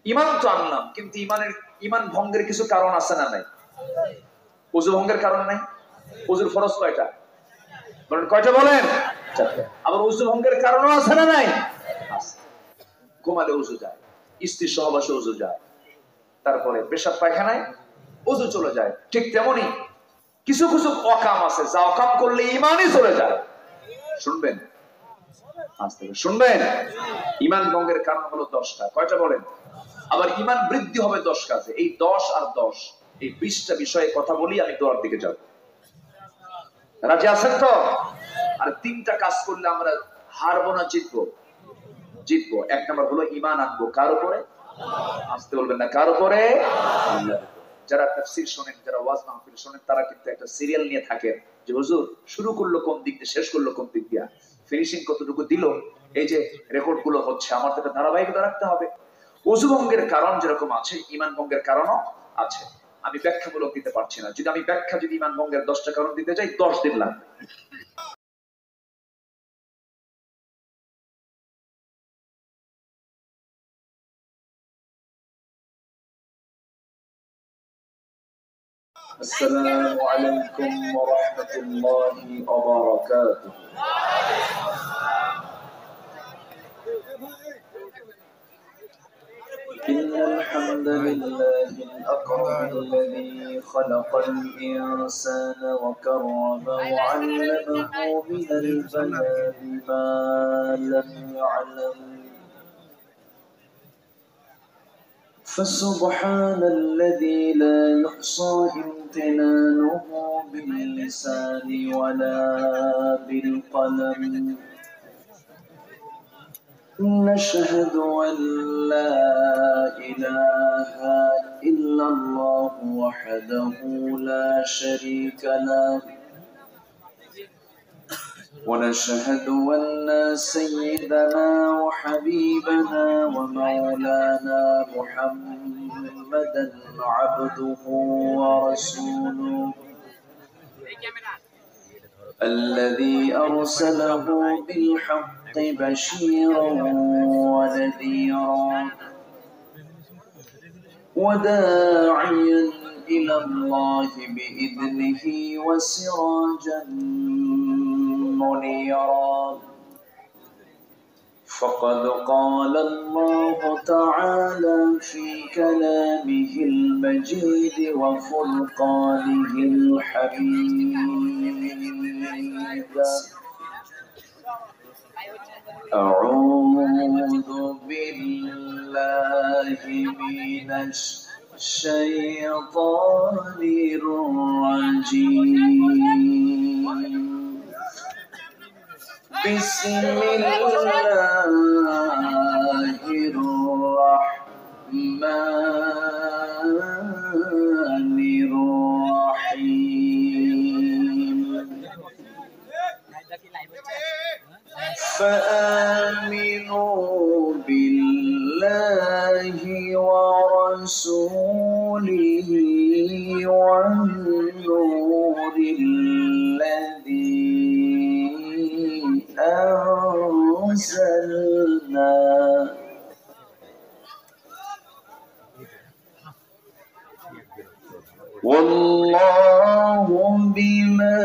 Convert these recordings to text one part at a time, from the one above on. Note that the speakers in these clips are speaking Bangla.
ইমান তো আনলাম, কিন্তু ইমান ভঙ্গের কিছু কারণ আছে না নাই? ওযু ভঙ্গের কারণ নাই? ওযুর ফরজ কয়টা বলেন? কয়টা বলেন? চারটা। আবার ওযু ভঙ্গের কারণও আছে না নাই? আছে। ঘুমালে ওযু যায়, স্ত্রী সহবাসে ওযু যায়, তারপরে পেশাব পায়খানায় ওযু চলে যায়। ঠিক তেমনি কিছু কিছু অকাম আছে, যা অকাম করলে ইমানই চলে যায়। শুনবেন, আজ থেকে শুনবেন। ইমান ভঙ্গের কারণ হলো 10টা। কয়টা বলেন? আবার ইমান বৃদ্ধি হবে 10 কাজে। এই 10 আর 10, এই 20টা বিষয়ে কথা বলি, আমি দোয়ার দিকে যাব। রাজি আছেন তো? আর 3টা কাজ করলে আমরা হারবো না, জিতবো। জিতবো। 1 নাম্বার হলো ইমান আনবো কার উপরে? আসতে বলবেন না, কার উপরে? আল্লাহর। যারা তাফসীর শোনেন, যারা ওয়াজ মাহফিল শোনেন, তারা কিন্তু একটা সিরিয়াল নিয়ে থাকেন যে হুজুর শুরু করলো কোন দিক দিয়ে, শেষ করলো কোন দিক দিয়ে, ফিনিশিং কতটুকু দিল। এই যে রেকর্ড গুলো হচ্ছে, আমার তো একটা ধারাবাহিকতা রাখতে হবে। ওযু ভঙ্গের কারণ যেরকম আছে, ইমান ভঙ্গের কারণও আছে। আমি ব্যাখ্যামূলক দিতে পারছি না। যদি আমি ব্যাখ্যা যদি ইমান ভঙ্গের 10টা কারণ দিতে যাই, 10 দিন লাগবে। السلام عليكم ورحمة الله وبركاته. إن الحمد لله الأكرم الذي خلق الإنسان وكرمه وعلمه من البيان ما لم يعلم. فسبحان الذي لا يحصى امتنانه باللسان ولا بالقلم. نشهد أن لا إله إلا الله وحده لا شريك له، ونشهد أن سيدنا وحبيبنا ومولانا محمدا عبده ورسوله الذي أرسله بالحق بشيرا ونذيرا وداعيا إلى الله بإذنه وسراجا منيرا. فقد قال الله تعالى في كلامه المجيد وفرقانه الحميد: أعوذ بالله من الشيطان الرجيم. بسم الله الرحمن الرحيم. فآمنوا بالله ورسوله والنور الذي أنزلنا والله بما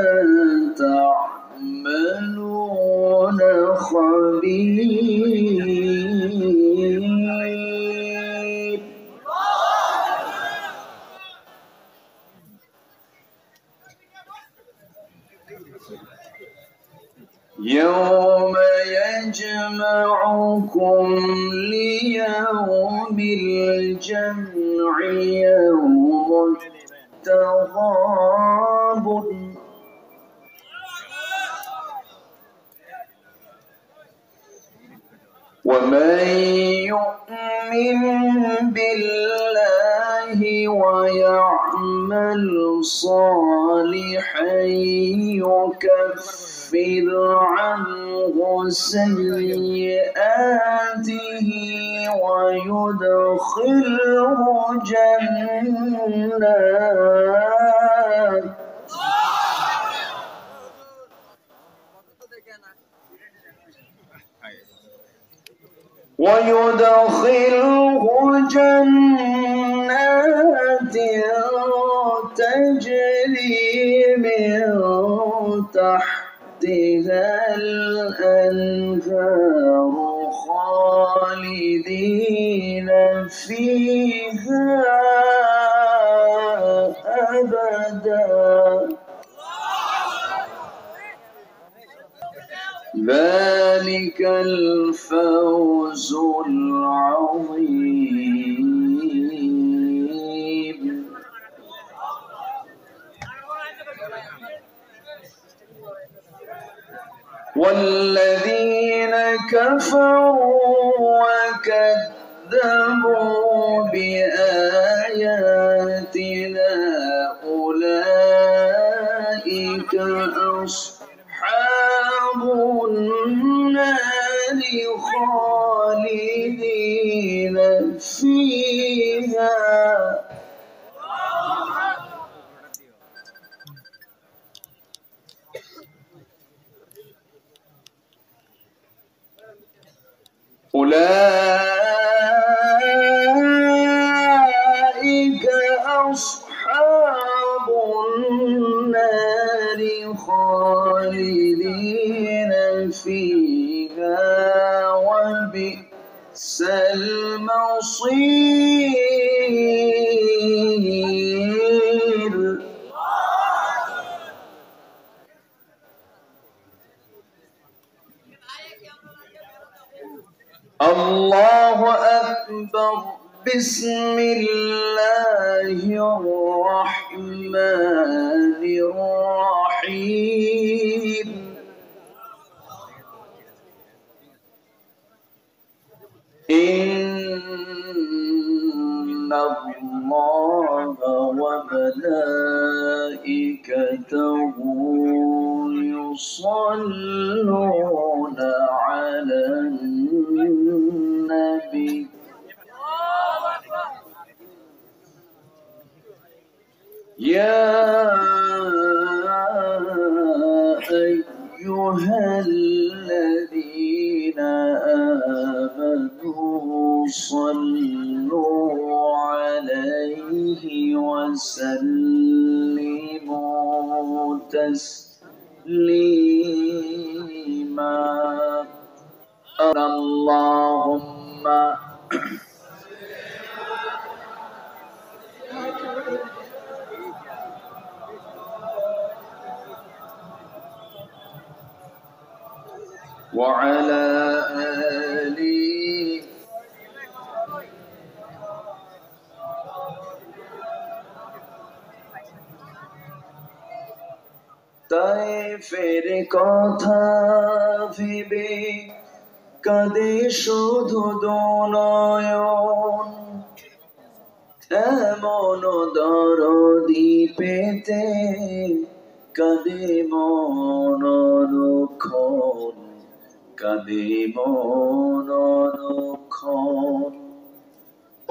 تعملون خبير. يوم يجمعكم ليوم الجمع يوم التغابن. ومن يؤمن بالله ويعمل صالحا يكفر عنه سيئاته ويدخله جنات جنات تجري من تحتها الأنهار خالدين فيها أبدا ذلك الفوز العظيم. والذين كفروا وكذبوا بآياتنا أولئك أصحاب النار خالدين فيها أولئك أصحاب النار خالدين فيها وبئس المصير. الله أكبر. بسم الله الرحمن الرحيم. إن الله وملائكته يصلون على النبي يا أيها الذين آمنوا صلوا عليه وسلموا تسليما. اللهم وعلى آله তাইফের কথা ভেবে কাঁদে শুধু দুনয়ন, এমন দরদি পেতে কাঁদে মন অনুক্ষণ, কাঁদে মন অনুক্ষণ।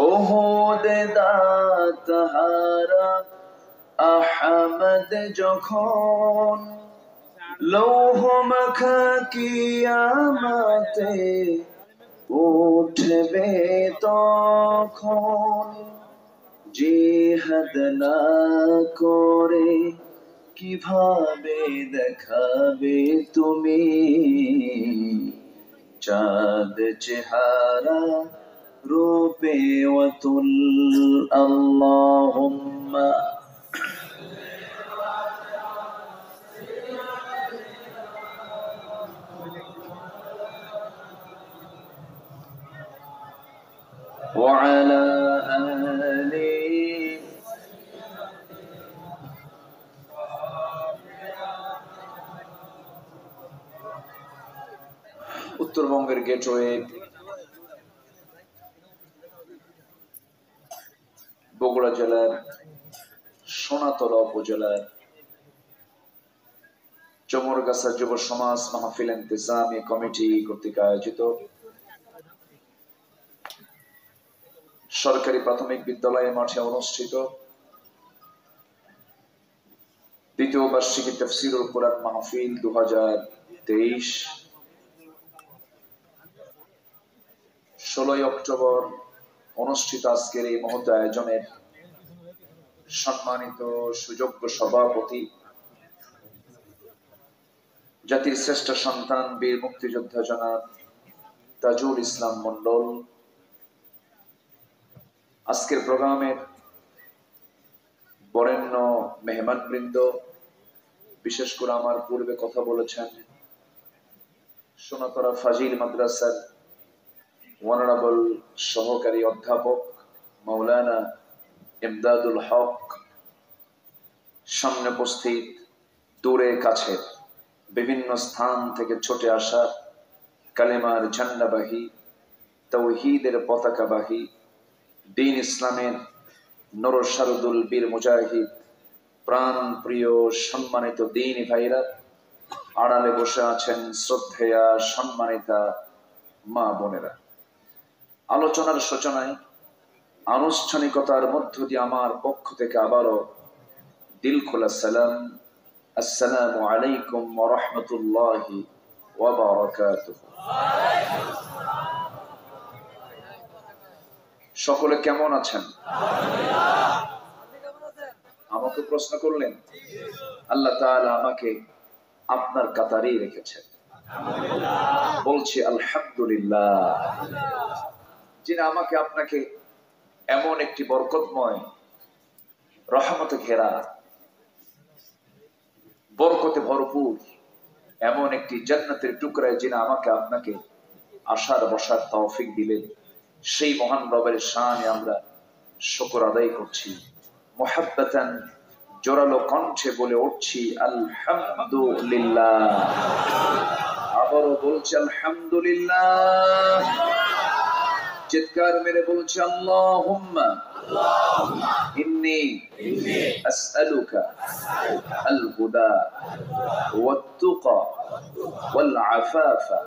ওহুদে দাঁতহারা আহমদ যখন লৌহ মাখা কিয়ামতে উঠবে তখন, জিহাদ না করে কিভাবে দেখাবে তুমি চাঁদ চেহারা রূপে ওয়াতুল। আল্লাহুম্মা وعلى آله উত্তরবঙ্গের গেটওয়ে বগুড়া জেলার সোনাতলা উপজেলার চমরগাছা যুব সমাজ মাহফিল ইন্তেজামি কমিটি কর্তৃক আয়োজিত সরকারি প্রাথমিক বিদ্যালয়ের মাঠে অনুষ্ঠিত দ্বিতীয় বার্ষিকী তাফসীরুল কুরআন মাহফিল 2023 16 অক্টোবর অনুষ্ঠিত আজকের এই মহৎ আয়োজনের সম্মানিত সুযোগ্য সভাপতি, জাতির শ্রেষ্ঠ সন্তান বীর মুক্তিযোদ্ধা জনাব তাজুল ইসলাম মন্ডল, আজকের প্রোগ্রামের বরেণ্য মেহমানবৃন্দ, বিশেষ করে আমার পূর্বে কথা বলেছেন সোনাতরা ফাজিল মাদ্রাসার অনারেবল সহকারী অধ্যাপক মাওলানা ইমদাদুল হক, সামনে উপস্থিত দূরে কাছে বিভিন্ন স্থান থেকে ছুটে আসা কালেমার ঝান্ডাবাহী, তাওহীদের পতাকাবাহী, দ্বীন ইসলামের নরসারুদুল বীর মুজাহিদ, প্রাণ প্রিয় সম্মানিত দ্বীন ভাইরা, আড়ালে বসে আছেন শ্রদ্ধেয়া সম্মানিতা মা বোনেরা, আলোচনার সূচনায় আনুষ্ঠানিকতার মধ্য দিয়ে আমার পক্ষ থেকে আবারও দিল খোলা সালাম, আসসালামু আলাইকুম ওয়া রাহমাতুল্লাহি ওয়া বারাকাতুহু। সকলে কেমন আছেন? আমাকে প্রশ্ন করলেন, আল্লাহ তাআলা আমাকে আপনার কাতারেই রেখেছেন, বলছি আলহামদুলিল্লাহ। যিনি আমাকে আপনাকে এমন একটি বরকতময় রহমতে ঘেরা, বরকতে ভরপুর এমন একটি জান্নাতের টুকরায় যিনি আমাকে আপনাকে আসার বসার তৌফিক দিলেন, সেই মহান রবের শানে আমরা শুকর আদায় করছি। মুহাব্বাতান জোরালো কণ্ঠে বলে উঠছি আলহামদুলিল্লাহ। আবারও বলছি আলহামদুলিল্লাহ। চিৎকার মেরে বলছি আল্লাহুম্মা ইন্নী আসআলুকা আল হুদা ওয়াত তুকা ওয়াল আফাফা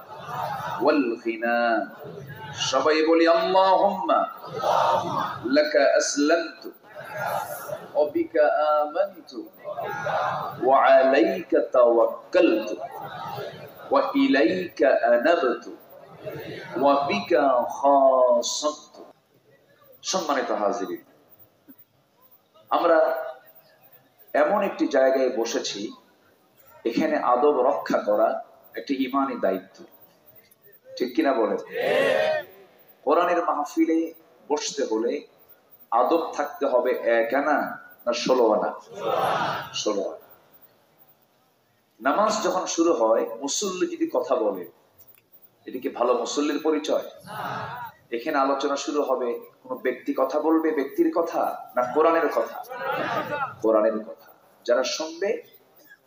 ওয়াল গিনা। সবাই বলি আল্লাহুম্মা লাকা আসলামতু ওয়া বিকা আমানতু ওয়া আলাইকা তাওয়াক্কালতু ওয়া ইলাইকা আনাবতু ওয়া বিকা খাসাতু। সম্মানিত হাজিরিন, আমরা এমন একটি জায়গায় বসেছি, এখানে আদব রক্ষা করা একটি ঈমানি দায়িত্ব, ঠিক কিনা বলে? কোরআনের মাহফিলে বসতে হলে আদব থাকতে হবে 1 আনা না 16 আনা? 16 আনা। নামাজ যখন শুরু হয়, মুসল্লি যদি কথা বলে, এটা কি ভালো মুসল্লির পরিচয়? এখানে আলোচনা শুরু হবে, কোন ব্যক্তি কথা বলবে, ব্যক্তির কথা না কোরআনের কথা? কোরআনের কথা। যারা শুনবে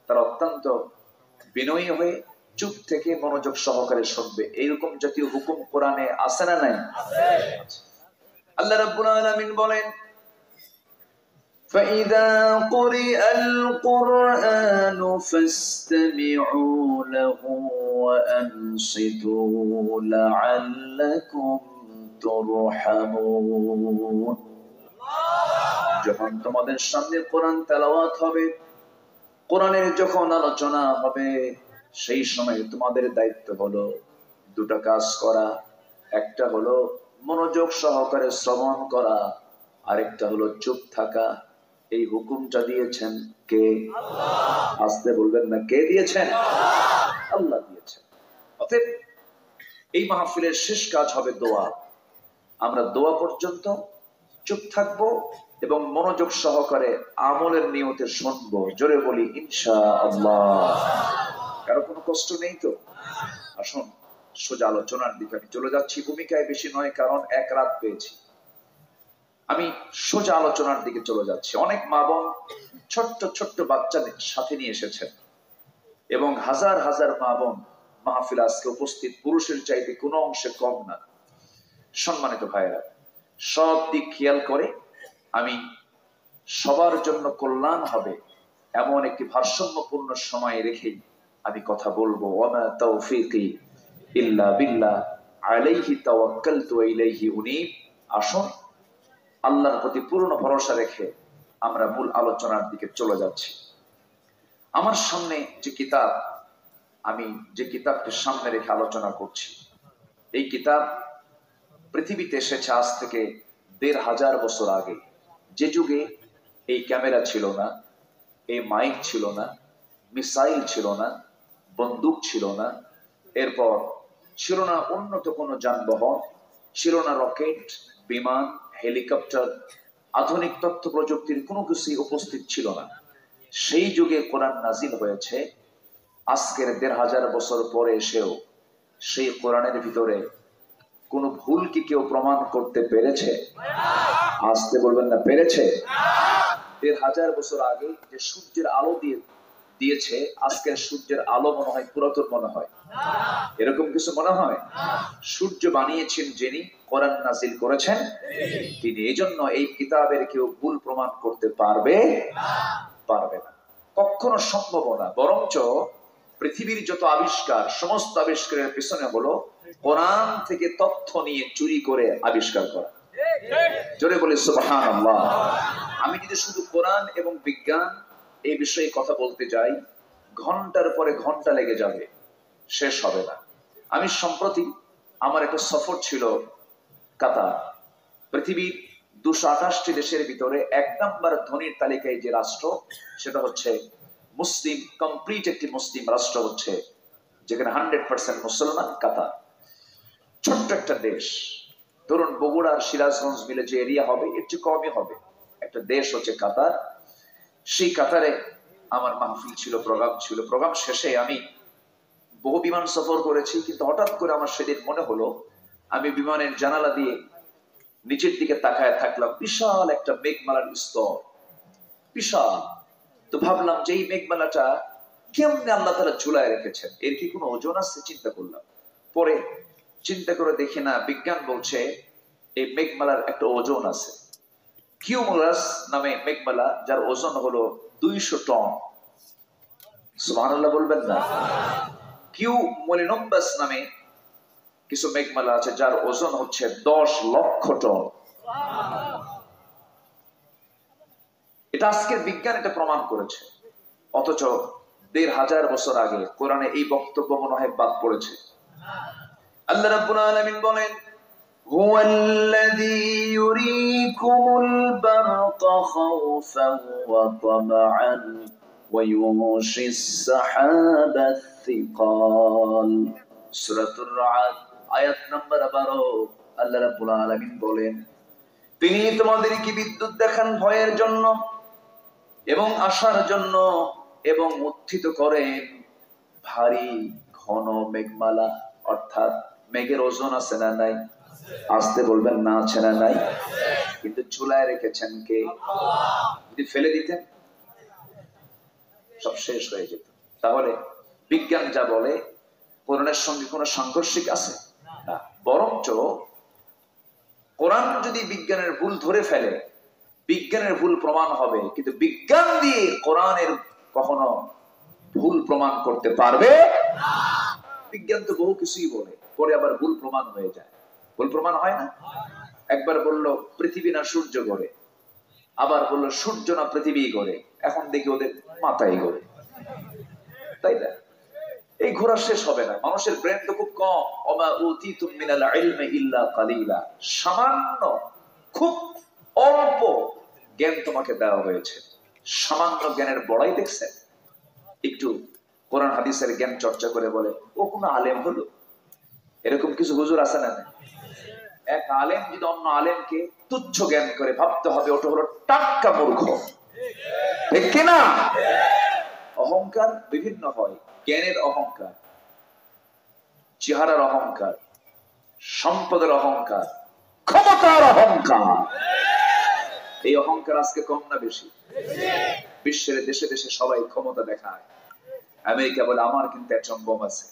তারা অত্যন্ত বিনয়ী হয়ে চুপ থেকে মনোযোগ সহকারে শুনবে। এইরকম জাতীয় হুকুম কোরআনে আছে না নাই? আল্লাহ রাব্বুল আলামিন বলেন, فَإِذَا قُرِئَ الْقُرْآنُ فَاسْتَمِعُوا لَهُ وَأَنصِتُوا لَعَلَّكُمْ تُرْحَمُونَ। যখন তোমাদের সামনে কোরআন তেলাওয়াত হবে, কোরআনের যখন আলোচনা হবে, সেই সময় তোমাদের দায়িত্ব হলো 2টা কাজ করা। একটা হলো মনোযোগ সহকারে শ্রবণ করা, আরেকটা হলো চুপ থাকা। এই হুকুমটা দিয়েছেন কে? আল্লাহ। আসতে বলবেন না, কে দিয়েছেন? আল্লাহ দিয়েছেন। অতএব এই মাহফিলের শেষ কাজ হবে দোয়া। আমরা দোয়া পর্যন্ত চুপ থাকবো এবং মনোযোগ সহকারে আমলের নিয়তে শুনবো। জোরে বলি ইনশাআল্লাহ। কারো কোনো কষ্ট নেই তো? আসুন সোজা আলোচনার দিকে আমি চলে যাচ্ছি। ভূমিকায় বেশি নয়, কারণ 1 রাত পেয়েছি। আমি সোজা আলোচনার দিকে চলে যাচ্ছি। অনেক মা বোন ছোট্ট ছোট্ট বাচ্চা সাথে নিয়ে এসেছেন এবং হাজার হাজার মা বোন মাহফিল আজকে উপস্থিত, পুরুষের চাইতে কোনো অংশে কম না। সম্মানিত ভাইরা, সব দিক খেয়াল করে আমি সবার জন্য কল্যাণ হবে এমন একটি ভারসাম্যপূর্ণ সময় রেখেই আমি কথা বলবো। ওয়ামা তাওফীকি ইল্লা বিল্লাহ আলাইহি তাওয়াক্কালতু ওয়া ইলাইহি উনীব। আসুন আল্লাহর প্রতি পূর্ণ ভরসা রেখে আমরা মূল আলোচনার দিকে চলে যাচ্ছি। আমার সামনে যে কিতাব, আমি যে কিতাবকে সামনে রেখে আলোচনা করছি, এই কিতাব পৃথিবীতে এসেছে আজ থেকে ১৫০০ বছর আগে, যে যুগে এই ক্যামেরা ছিল না, এই মাইক ছিল না, মিসাইল ছিল না, বন্দুক ছিল না, এরপর ছিল না উন্নত কোনো যানবাহন, ছিল না রকেট, বিমান, হেলিকপ্টার, আধুনিক তথ্য প্রযুক্তির কোনো কিছুই উপস্থিত ছিল না। সেই যুগে কোরআন নাজিল হয়েছে। আজকের ১৫০০ বছর পরে এসেও সেই কোরআনের ভিতরে কোন ভুল কি কেউ প্রমাণ করতে পেরেছে? আসতে বলবেন না, পেরেছে? ১৫০০ বছর আগে যে সূর্যের আলো দিয়েছে, আজকের সূর্যের আলো মনে হয় পুরাতন মনে হয়, এরকম কিছু মনে হয়? সূর্য বানিয়েছেন যিনি, কোরআন নাজিল করেছেন তিনি। এই জন্য এই কিতাবের কেউ ভুল প্রমাণ করতে পারবে না, কখনো সম্ভব না। বরঞ্চ পৃথিবীর যত আবিষ্কার, সমস্ত আবিষ্কারের পিছনে হলো কোরআন থেকে তথ্য নিয়ে চুরি করে আবিষ্কার করা। জোরে বলি সুবহানাল্লাহ। আমি যদি শুধু কোরআন এবং বিজ্ঞান এই বিষয়ে কথা বলতে যাই, ঘন্টার পরে ঘন্টা লেগে যাবে, শেষ হবে না। আমি সম্প্রতি আমার একটা সফর ছিল কাতার। পৃথিবীর ২২৮টি দেশের ভিতরে ১ নম্বর ধনীর তালিকায় যে রাষ্ট্র, সেটা হচ্ছে মুসলিম, কমপ্লিট একটি মুসলিম রাষ্ট্র হচ্ছে, যেখানে 100% মুসলমান, কাতার। ছোট্ট একটা দেশ, ধরুন বগুড়ার সিরাজগঞ্জ মিলে যে এরিয়া হবে এর চেয়ে কমই হবে, একটা দেশ হচ্ছে কাতার। সেই কাতারে আমার মাহফিল ছিল, প্রোগ্রাম ছিল। প্রোগ্রাম শেষে আমি বহু বিমান সফর করেছি, কিন্তু হঠাৎ করে আমার সেদিন মনে হলো, আমি বিমানের জানালা দিয়ে নিচের দিকে তাকায় থাকলাম, বিশাল একটা মেঘমালার স্তর, বিশাল। তো ভাবলাম যে এই মেঘমালাটা কেমনে আল্লাহ তাআলা ঝুলায় রেখেছেন, এর কি কোনো ওজন আছে? চিন্তা করলাম। পরে চিন্তা করে দেখি না, বিজ্ঞান বলছে এই মেঘমালার একটা ওজন আছে। কিউমুলাস নামে মেঘমালা, যার ওজন হলো ২০০ টন। সুবহানাল্লাহ বলবেন না? কিউমুলিনাম্বাস নামে কিছু মেঘমালা আছে যার ওজন হচ্ছে ১০ লক্ষ টন। এটা আজকের বিজ্ঞান এটা প্রমাণ করেছে। অথচ ১৫০০ বছর আগে কোরআনে এই বক্তব্য মনে হয় বাদ পড়েছে। আল্লাহ রাব্বুল আলামিন বলেন, হুয়াল্লাযী ইউরীকুমুল বারকা খাওফান ওয়া তামআন ওয়া ইউনশিস সাহাবাত থিকাল। সূরাতুর রা'দ আয়াত নাম্বার ১২। আল্লাহ রাব্বুল আলামিন বলেন, তিনি তোমাদেরকে বিদ্যুৎ দেখান ভয়ের জন্য এবং আশার জন্য, এবং উত্থিত করেন ভারী ঘন মেঘমালা। অর্থাৎ মেঘের ওজন আছে না নাই? আসতে বলবেন না, আছে না নাই? কিন্তু ঝুলায় রেখেছেন কে? যদি ফেলে দিতেন সব শেষ হয়ে যেত। তাহলে বিজ্ঞান যা বলে কোরআনের সঙ্গে কোনো সাংঘর্ষিক আছে না, বরঞ্চ কোরআন যদি বিজ্ঞানের ভুল ধরে ফেলে, বিজ্ঞানের ভুল প্রমাণ হবে, কিন্তু বিজ্ঞান দিয়ে কোরআনের কখনো ভুল প্রমাণ করতে পারবে না। বিজ্ঞান তো বহু কিছুই বলে, পরে আবার ভুল প্রমাণ হয়ে যায়। ভুল প্রমাণ হয় না? একবার বলল পৃথিবী না সূর্য ঘোরে, আবার বলল সূর্য না পৃথিবী ঘোরে, এখন দেখি ওদের মাথায় ঘোরে, তাই না? এই ঘোরা শেষ হবে না। মানুষের ব্রেন তো খুব কম। ওমা উতিতুম মিনাল ইলমি ইল্লা কালিলা, সামান্য, খুব অল্প জ্ঞান তোমাকে দেওয়া হয়েছে। সামান্য জ্ঞানের বড়াই দেখছেন? একটু কোরআন হাদিসের জ্ঞান চর্চা করে বলে ও কোন আলেম হলো, এরকম কিছু হুজুর আছে না? এক আলেম যদি অন্য আলেমকে তুচ্ছ জ্ঞান করে, ভাবতে হবে ওটা হলো টাটকা মূর্খ, ঠিক কিনা? অহংকার বিভিন্ন হয়, জ্ঞানের অহংকার, চেহারার অহংকার, সম্পদের অহংকার, ক্ষমতার অহংকার। এই অহংকার আজকে কম না বেশি? বিশ্বের দেশে দেশে সবাই ক্ষমতা দেখায়। আমেরিকা বলে আমার কিন্তু অ্যাটম বোম আছে,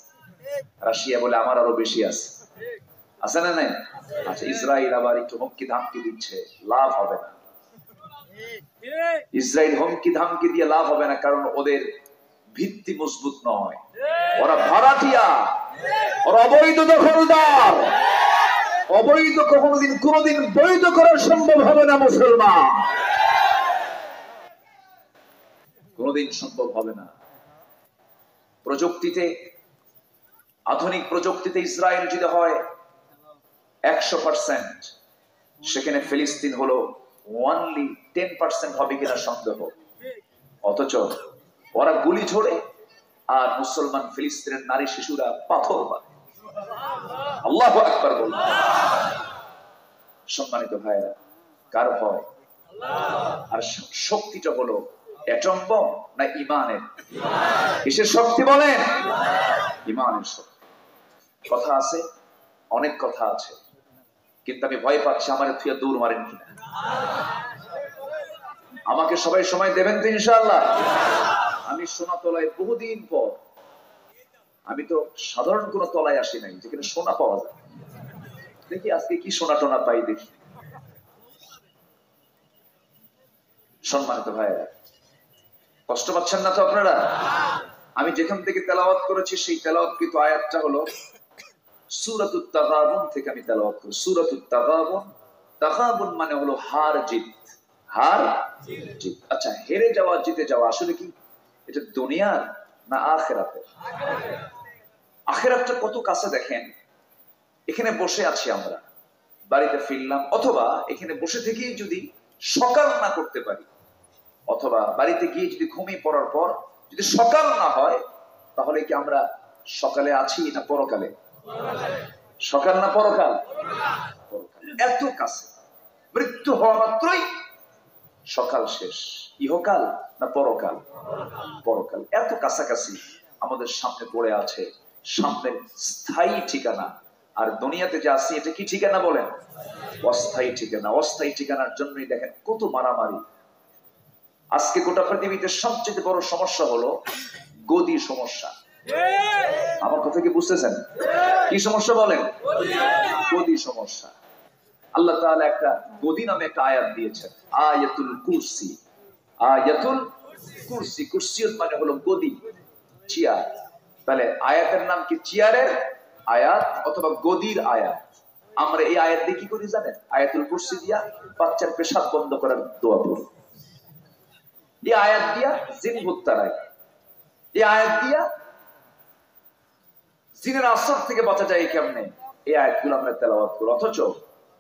রাশিয়া বলে আমার আরো বেশি আছে, আছে না নাই? আচ্ছা, ইসরায়েল আবার একটু হুমকি ধামকি দিচ্ছে, লাভ হবে না। ইসরায়েল হুমকি ধামকি দিয়ে লাভ হবে না, কারণ ওদের ভিত্তি মজবুত নয়, ওরা ভাড়াটিয়া, ওরা অবৈধ দখলদার। অবৈধ কোনোদিন বৈধ করা সম্ভব হবে না মুসলমান, কোনোদিন সম্ভব হবে না। প্রযুক্তিতে, আধুনিক প্রযুক্তিতে ইসরায়েল যদি হয় 100%, সেখানে ফিলিস্তিন হলো অনলি 10% হবে কিনা সন্দেহ, অথচ ওরা গুলি ছোড়ে আর মুসলমান ফিলিস্তিনের নারী শিশুরা পাথর মারে। আল্লাহু আকবার বলুন। সম্মানিত ভাইরা, কার ভয়? আর শক্তিটা হলো অ্যাটম বম না ইমানের? কিসের শক্তি বলেন? ইমানের শক্তি। কথা আছে, অনেক কথা আছে, কিন্তু আমি ভয় পাচ্ছি আমার থুয়া দূর মারেন কিনা। আমাকে সবাই সময় দেবেন তো ইনশাআল্লাহ? আমি সোনা তলায় বহুদিন পর, আমি তো সাধারণ কোন তলায় আসি নাই যেখানে সোনা পাওয়া যায়, দেখি আজকে কি সোনা টোনা পাই দেখি। সম্মানিত ভাইরা, কষ্ট পাচ্ছেন না তো আপনারা? আমি যেখান থেকে তেলাওয়াত করেছি সেই তেলাওয়াতকৃত আয়াতটা হলো সূরাতুত তাগাবুন থেকে আমি তেলাওয়াত করি। সূরাতুত তাগাবুন, তাগাবুন মানে হলো হার জিত, হার জিত। আচ্ছা, হেরে যাওয়া জিতে যাওয়া আসলে কি এটা দুনিয়ার না আখিরাতের? আখিরাতটা কত কাছে দেখেন। এখানে বসে আছি আমরা, বাড়িতে ফিরলাম, অথবা এখানে বসে থেকেই যদি সকাল না করতে পারি, অথবা বাড়িতে গিয়ে যদি ঘুমিয়ে পড়ার পর যদি সকাল না হয়, তাহলে কি আমরা সকালে আছি না পরকালে? সকাল না পরকাল? এত কাছে। মৃত্যু হওয়া মাত্রই সকাল শেষ। ইহকাল না পরকাল? পরকাল। এত কাছাকাছি আমাদের সামনে পড়ে আছে, সামনের স্থায়ী ঠিকানা। আর দুনিয়াতে যে আছি এটা কি ঠিকানা বলেন? অস্থায়ী ঠিকানা। অস্থায়ী ঠিকানার জন্যই দেখেন কত মারামারি। আজকে গোটা পৃথিবীতে সবচেয়ে বড় সমস্যা হলো গদি সমস্যা। আমার কথা কি বুঝতেছেন? কি সমস্যা বলেন? গদি সমস্যা। আল্লাহ তাআলা একটা গদি নামে একটা আয়াত দিয়েছেন, আয়াতুল কুরসি। আয়াতুল কুরসি, কুরসিয়ত মানে হলো গদি, চেয়ার। তাহলে আয়াতের নাম কি চেয়ারের আয়াত অথবা গদির আয়াত? আমরা এই আয়াত দিয়ে কি করি জানেন? আয়াতুল কুরসি দিয়া বাচ্চার পেশাব বন্ধ করার দোয়া পড়ি। এই আয়াত দিয়া জিন ভূত তাড়ায়। এই আয়াত দিয়া জিনের আসর থেকে বাঁচা যায় কেমনে? এই আয়াতগুলো আমরা তেলাওয়াত করি। অথচ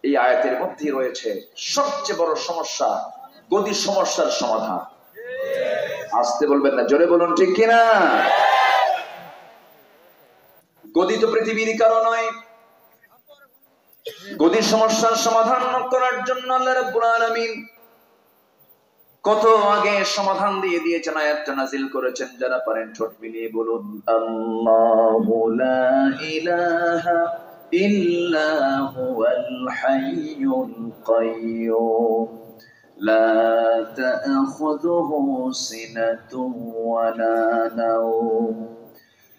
এই আয়াতের মধ্যে রয়েছে সবচেয়ে বড় সমস্যা, গদির সমস্যার সমাধান। আসতে বলবেন না, জোরে বলুন ঠিক কিনা? গদি তো পৃথিবীর কারণ নয়। গদির সমস্যার সমাধান করার জন্য আল্লাহ রাব্বুল আলামিন কত আগে সমাধান দিয়ে দিয়েছেন, আয়াতটা নাযিল করেছেন। যারা পারেন ঠোঁট মিলিয়ে বলুন, আল্লাহু লা ইলাহা ইল্লা হুয়াল হাইয়ুল কাইয়্যুম লা তা'খুযুহু সিনাতুন ওয়া লা নাওম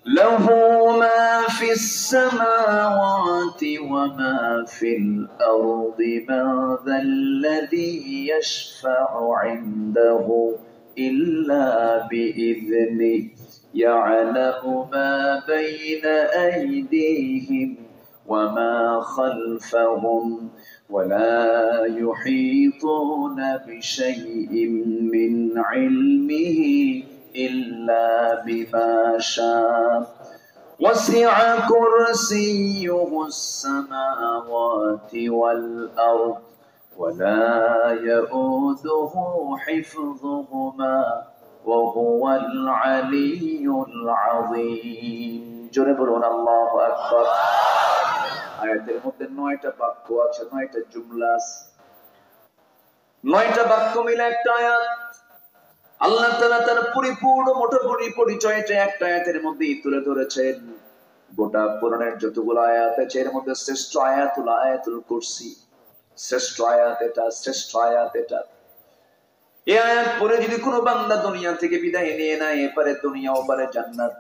লাহু মা ফিস সামাওয়াতি ওয়া মা ফিল আরদি মা যাল্লাযী ইয়াশফা'ু 'ইনদাহু ইল্লা বিইذনিহি ইয়া'লামু মা বাইনা আইদিহিম ওয়া মা খালফাহুম ওয়া লা ইউহীতুনা বিশাইইন মিন 'ইলমিহি إلا بما شاء وسع كرسيه السماوات والأرض ولا يؤوده حفظهما وهو العلي العظيم جربون الله أكبر আয়াতের মধ্যে 9টা বাক্য আছে, 9টা জুমলা আছে। 9টা বাক্য মিলে একটা আয়াত। আল্লাহ তাআলা তার পরিপূর্ণ মোটামুটি পরিচয়টা একটা আয়াতের মধ্যেই তুলে ধরেছেন। গোটা কোরআনের যতগুলো আয়াত আছে এর মধ্যে শ্রেষ্ঠ আয়াত হলো আয়াতুল কুরসি। শ্রেষ্ঠ আয়াত এটা, শ্রেষ্ঠ আয়াত এটা। এই আয়াত পড়ে যদি কোনো বান্দা দুনিয়া থেকে বিদায় নিয়ে নেয়, এপারে দুনিয়া ওপারে জান্নাত।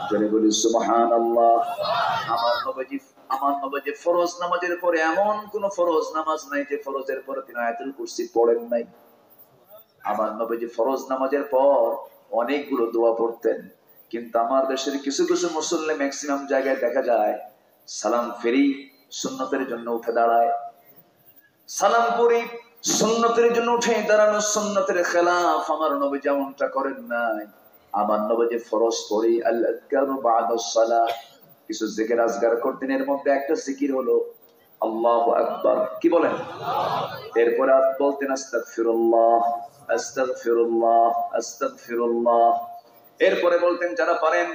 জোরে বলি সুবহানাল্লাহ। আমার নবী ফরজ নামাজের পরে এমন কোন ফরজ নামাজ নাই যে ফরজের পরে তিনি আয়াতুল কুরসি পড়েন নাই। আমার নবীজি ফরজ নামাজের পর অনেকগুলো দোয়া পড়তেন, কিন্তু আমার দেশের কিছু কিছু মুসল্লি ম্যাক্সিমাম জায়গায় দেখা যায় সালাম ফেরি সুন্নতের জন্য উঠে দাঁড়ায়, সালাম পড়ি সুন্নতের জন্য উঠে দাঁড়ানো সুন্নতের খেলাফ। আমার নবী যেমনটা করেন নাই। আমার নবীজি ফরজ পড়ি আল-আযকারু বা'দাস সালাহ, কিছু জিকির আজগার করতেন। এর মধ্যে একটা জিকির হলো আল্লাহু আকবার, কি বলেন? এরপরে বলতেন আস্তাগফিরুল্লাহ, আস্তাগফিরুল্লাহ, আস্তাগফিরুল্লাহ। এরপরে বলতেন যারা পারেন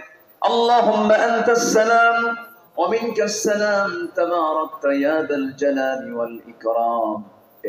আল্লাহুম্মা আনতাস সালাম ওয়া মিনকাস সালাম তাবারাকতা ইয়া যাল জালালি ওয়াল ইকরাম।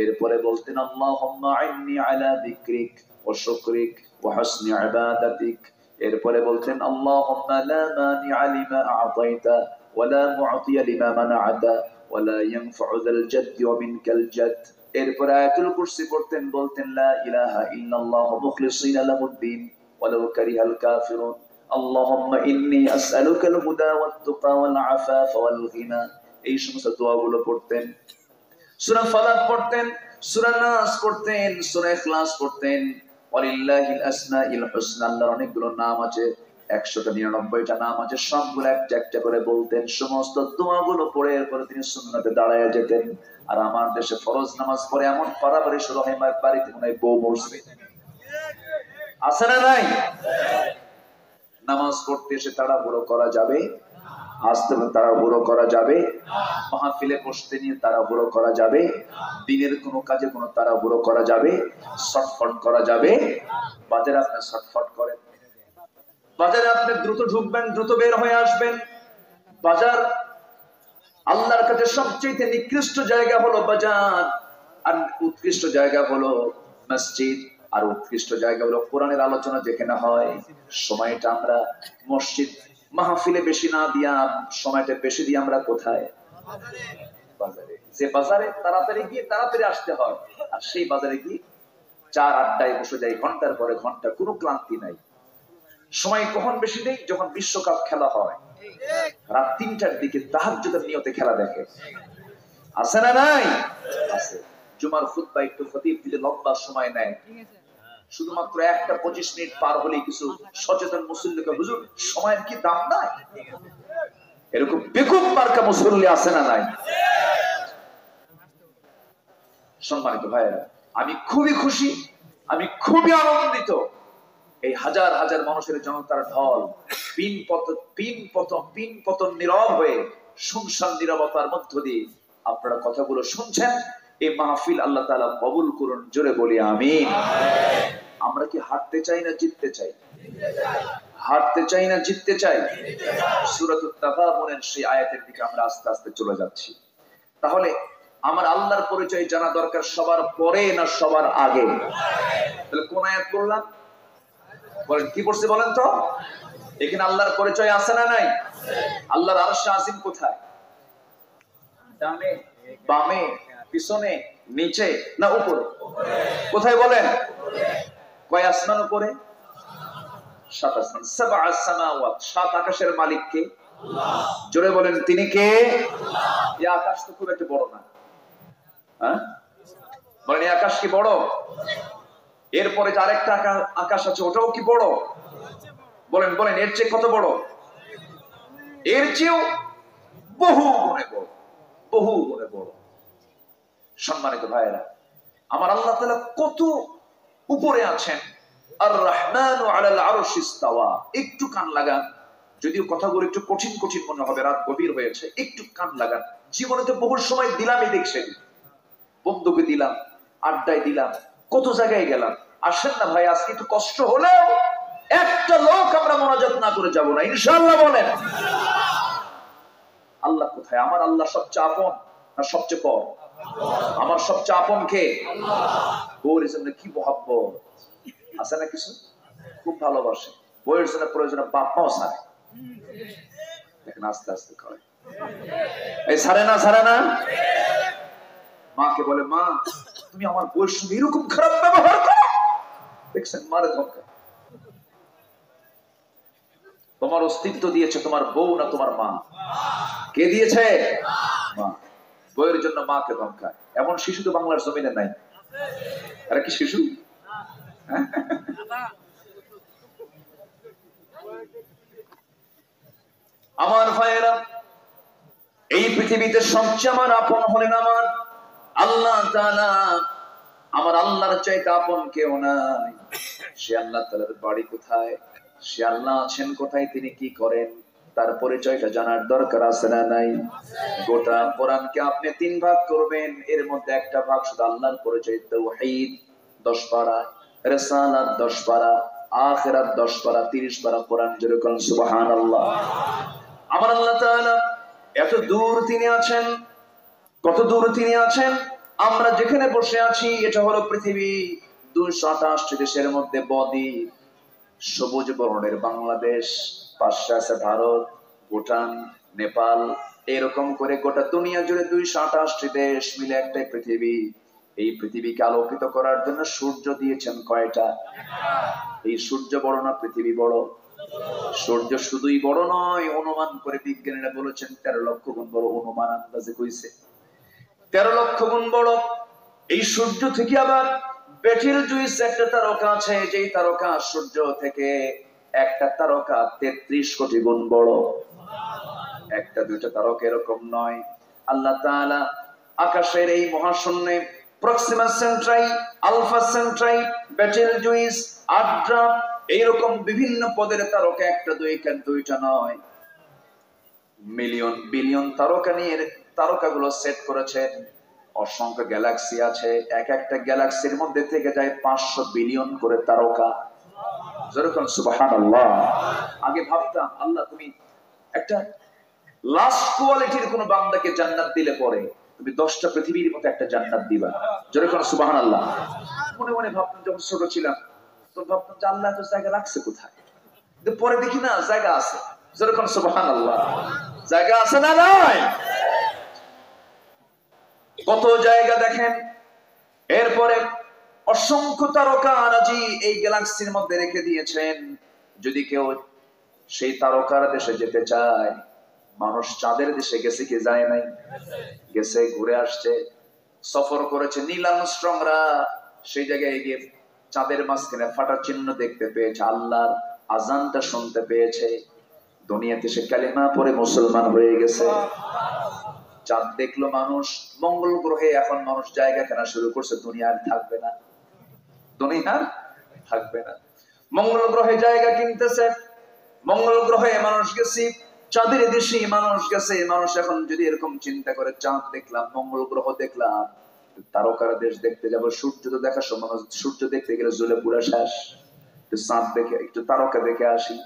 এরপরে বলতেন আল্লাহুম্মা আইন্নি আলা যিকরিক ওয়া শুকরিক ওয়া হুসনি ইবাদাতিক। এরপরে বলতেন আল্লাহুম্মা লা মানিআ লিমা আ'তাইতা ওয়া লা মু'তিয়া লিমা মানা'তা ওয়া লা ইয়ানফা'ু যাল জাদ্দি ওয়া মিনকাল জাদ। এরপরে আয়াতুল কুরসি পড়তেন, বলতেন লা ইলাহা ইল্লাল্লাহ মুখলিসিনা লাহুদ্দিন ওয়ালাউ কারিহাল কাফিরুন। আল্লাহুম্মা ইন্নী আসআলুকাল হুদা ওয়াত তুকা ওয়াল আফাফা ওয়াল গিনা। এই সমস্ত দোয়াগুলো পড়তেন। সূরা ফালাক পড়তেন, সূরা নাস পড়তেন, সূরা ইখলাস পড়তেন। ওয়ালিল্লাহিল আসমাউল হুসনা, আল্লাহর অনেকগুলো নাম আছে, 199টা নাম আছে, সবগুলো একটা একটা করে বলতেন। সমস্ত দোয়াগুলো পড়ে এরপরে তিনি সুন্নাতে দাঁড়ায় যেতেন। আর আমার দেশে ফরজ নামাজ পড়ে এমন পারাপারি শুরু হয়, বাড়িতে মনে হয় বউ মরছে, আছে না নাই? নামাজ পড়তে এসে তাড়াহুড়ো করা যাবে? আসতে তাড়াহুড়ো করা যাবে? মাহফিলে বসতে নিয়ে তাড়াহুড়ো করা যাবে? দিনের কোনো কাজে কোনো তাড়াহুড়ো করা যাবে? শর্টফট করা যাবে? বাজারে আপনি শর্টফট করেন, বাজারে আপনি দ্রুত ঢুকবেন, দ্রুত বের হয়ে আসবেন। বাজার আল্লাহর কাছে সবচেয়ে নিকৃষ্ট জায়গা হলো বাজার, আর উৎকৃষ্ট জায়গা হলো মসজিদ, আর উৎকৃষ্ট জায়গা হলো কোরআনের আলোচনা যেখানে হয়। সময়টা আমরা মসজিদ মাহফিলে বেশি না দিয়া সময়টা বেশি দিয়ে আমরা কোথায়? বাজারে। যে বাজারে তাড়াতাড়ি গিয়ে তাড়াতাড়ি আসতে হয়, আর সেই বাজারে গিয়ে চার আড্ডায় বসে যায় ঘন্টার পরে ঘন্টা, কোনো ক্লান্তি নাই। সময় কখন বেশি দেয়? যখন বিশ্বকাপ খেলা হয়, রাত 3টার দিকে তাহাজ্জুদের নিয়তে খেলা দেখে, আছে না নাই? আছে। জুমার খুতবা একটু খতিব দিলে লম্বা সময় নেয়, শুধুমাত্র 1টা 25 মিনিট পার হলেই কিছু সচেতন মুসল্লিকে, হুজুর সময়ের কি দাম নাই? এরকম বেকুব মার্কা মুসল্লি আছে না নাই? সম্মানিত ভাইয়েরা, আমি খুবই খুশি, আমি খুবই আনন্দিত। এই হাজার হাজার মানুষের জনতার ঢল পিন পতন নীরব হয়ে শুনশান নীরবতার মধ্য দিয়ে আপনারা কথাগুলো শুনছেন। এই মাহফিল আল্লাহ তাআলা কবুল করুন, জোরে বলি আমিন। আমরা কি হারতে চাই না জিততে চাই? হারতে চাই না জিততে চাই? সূরাতুত তাগাবুনের সেই আয়াতের দিকে আমরা আস্তে আস্তে চলে যাচ্ছি। তাহলে আমার আল্লাহর পরিচয় জানা দরকার সবার পরে না সবার আগে? তাহলে কোন আয়াত পড়লাম? বলেন কি পড়ছে বলেন তো? এখানে আল্লাহর পরিচয় আছে না নাই? আল্লাহর আরশ আজিম কোথায়? ডানে, বামে, পিছনে, নিচে না উপরে? কোথায় বলেন? কয় আসমান উপরে? 7 আসমান। সাবআ সামাওয়াত, 7 আকাশের মালিক কে? আল্লাহ। জোরে বলেন তিনি কে? আল্লাহ। এই আকাশ তো খুব একটা বড় না, হ্যাঁ বলেন এই আকাশ কি বড়? এরপরে যে আরেকটা আকাশ আছে ওটাও কি বড়? বলেন বলেন এর চেয়ে কত বড়? এর চেয়েও বহু গুণে বড়, বহু গুণে বড়। সম্মানিত ভাইয়েরা, আমার আল্লাহ তাআলা কত উপরে আছেন। আর রহমানু আলাল আরশি ইস্তাওয়া। একটু কান লাগান, যদিও কথাগুলো একটু কঠিন কঠিন মনে হবে, রাত গভীর হয়েছে, একটু কান লাগান। জীবনে তো বহু সময় দিলামই, দেখছেন, বন্ধুকে দিলাম, আড্ডায় দিলাম, কত জায়গায় গেলাম। আসেন না ভাই, আজকে একটু কষ্ট হলেও একটা লোক আমরা মোনাজাত না করে যাব না, ইনশাআল্লাহ বলেন। আল্লাহ কোথায়? আমার আল্লাহ সবচেয়ে আপন না সবচেয়ে পর? আমার সবচেয়ে আপন কে? আল্লাহ। ওর জন্য কি মহব্বত আছে না, কিছু খুব ভালোবাসে। বইয়ের জন্য প্রয়োজনে বাপ মাও ছাড়ে, দেখেন আস্তে আস্তে করে। এই ছাড়ে না, ছাড়ে না। মাকে বলে, মা তুমি আমার বউয়ের সঙ্গে এরকম খারাপ ব্যবহার করো, দেখছেন মারে ধমকা। তোমার অস্তিত্ব দিয়েছে তোমার বউ না তোমার মা? কে দিয়েছে? মা। বউয়ের জন্য মাকে ধমকায়। এমন শিশু তো বাংলার জমিনে নাই। আরে কি শিশু? আমার ভাইয়েরা, এই পৃথিবীতে সবচেয়ে আমার আপন হলেন আমার আল্লাহ তাআলা। আমার আল্লাহর চাইতে আপন কেউ নাই। সে আল্লাহ তাআলার বাড়ি কোথায়? সে আল্লাহ আছেন কোথায়? তিনি কি করেন? তার পরিচয়টা জানার দরকার আছে না নাই? গোটা কোরআনকে আপনি 3 ভাগ করবেন, এর মধ্যে একটা ভাগ শুধু আল্লাহর পরিচয়, তাওহীদ 10 পারা, রিসালাত 10 পারা, আখিরাত 10 পারা, 30 পারা কোরআন। যেরকম সুবহানাল্লাহ। আমার আল্লাহ তাআলা এত দূর তিনি আছেন, কত দূর তিনি আছেন। আমরা যেখানে বসে আছি এটা হলো পৃথিবী, 228 দেশের মধ্যে বদ্বীপ, সবুজ বর্ণের বাংলাদেশ, পাশে আছে ভারত, ভুটান, নেপাল, এরকম করে গোটা দুনিয়া জুড়ে 228 দেশ মিলে একটাই পৃথিবী। এই পৃথিবীকে আলোকিত করার জন্য সূর্য দিয়েছেন কয়টা? এই সূর্য বড় না পৃথিবী বড়? সূর্য শুধুই বড় নয়, অনুমান করে বিজ্ঞানীরা বলেছেন 13 লক্ষ গুণ বড়। অনুমান আন্দাজে কইছে 13 লক্ষ গুণ বড়। এই সূর্য থেকে আবার বেটেলজুইস একটা তারকা আছে, যেই তারকা সূর্য থেকে একটা তারকা 33 কোটি গুণ বড়। একটা দুইটা তারকা এরকম নয়। আল্লাহ তাআলা আকাশের এই মহাশূন্যে প্রক্সিমা সেন্ট্রাই, আলফা সেন্ট্রাই, বেটেলজুইস, আড্রা, এইরকম বিভিন্ন পদের তারকা একটা দুইটা নয়, মিলিয়ন বিলিয়ন তারকা নিয়ে তারকাগুলো সেট করেছেন। অসংখ্য গ্যালাক্সি আছে, এক একটা গ্যালাক্সির মধ্যে থেকে যায় 500 বিলিয়ন করে তারকা। যেরকম সুবহানাল্লাহ। আগে ভাবতাম আল্লাহ তুমি একটা লাস্ট কোয়ালিটির কোন বান্দাকে জান্নাত দিলে পরে তুমি 10টা পৃথিবীর মতো একটা জান্নাত দিবা। যেরকম সুবহানাল্লাহ। মনে মনে ভাবতাম যখন ছোট ছিলাম, তো ভাবতাম যে আল্লাহ তো জায়গা রাখছে কোথায়, কিন্তু পরে দেখি না জায়গা আছে। যেরকম সুবহানাল্লাহ। জায়গা আছে না নাই? কত জায়গা দেখেন। এরপরে অসংখ্য তারকারাজি এই গ্যালাক্সির মধ্যে রেখে দিয়েছেন। যদি কেউ সেই তারকার দেশে যেতে চায়, মানুষ চাঁদের দেশে গেছে কি যায় নাই? গেছে, ঘুরে আসছে, সফর করেছে। নীল আর্মস্ট্রংরা সেই জায়গায় গিয়ে চাঁদের মাঝখানে ফাটা চিহ্ন দেখতে পেয়েছে, আল্লাহর আজানটা শুনতে পেয়েছে। দুনিয়াতে সে কালিমা পড়ে মুসলমান হয়ে গেছে। চাঁদ দেখলো মানুষ। মঙ্গল গ্রহে এখন মানুষ জায়গা কেনা শুরু করছে, দুনিয়ার থাকবে না, দুনিয়ার থাকবে না। মঙ্গল গ্রহে জায়গা কিনতেছে। মঙ্গল গ্রহে মানুষ গেছে, চাঁদের দেশে মানুষ গেছে। মানুষ এখন যদি এরকম চিন্তা করে, চাঁদ দেখলাম, মঙ্গল গ্রহ দেখলাম, তারকার দেশ দেখতে যাব, সূর্য তো দেখার সময়, সূর্য দেখতে গেলে জ্বলে পুরা শেষ, একটু চাঁদ দেখে, একটু তারকা দেখে আসি।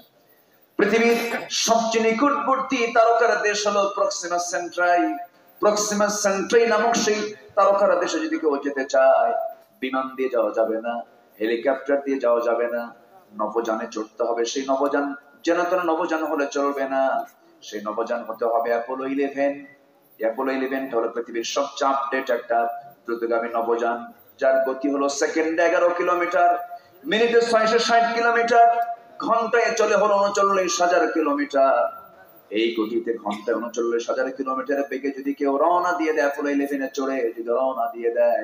পৃথিবীর সবচেয়ে নিকটবর্তী তারকার দেশ হলো প্রক্সিমা সেন্ট্রাই। প্রক্সিমা সেন্ট্রাই নামক সেই তারকার দেশে যদি কেউ যেতে চায়, বিমান দিয়ে যাওয়া যাবে না, হেলিকপ্টার দিয়ে যাওয়া যাবে না, নভোযানে চড়তে হবে। সেই নভোযান যেন তেন নভোযান হলে চলবে না, সেই নভোযান হতে হবে অ্যাপোলো 11। অ্যাপোলো 11 হলো পৃথিবীর সবচেয়ে আপডেট একটা দ্রুতগামী নভোযান, যার গতি হলো সেকেন্ডে 11 কিলোমিটার, মিনিটে 660 কিলোমিটার, ঘন্টায় চলে হলো 39,000 কিলোমিটার। এই গতিতে ঘন্টায় 39,000 কিলোমিটার বেগে যদি কেউ রওনা দিয়ে দেয়, অ্যাপোলো 11 চড়ে যদি রওনা দিয়ে দেয়,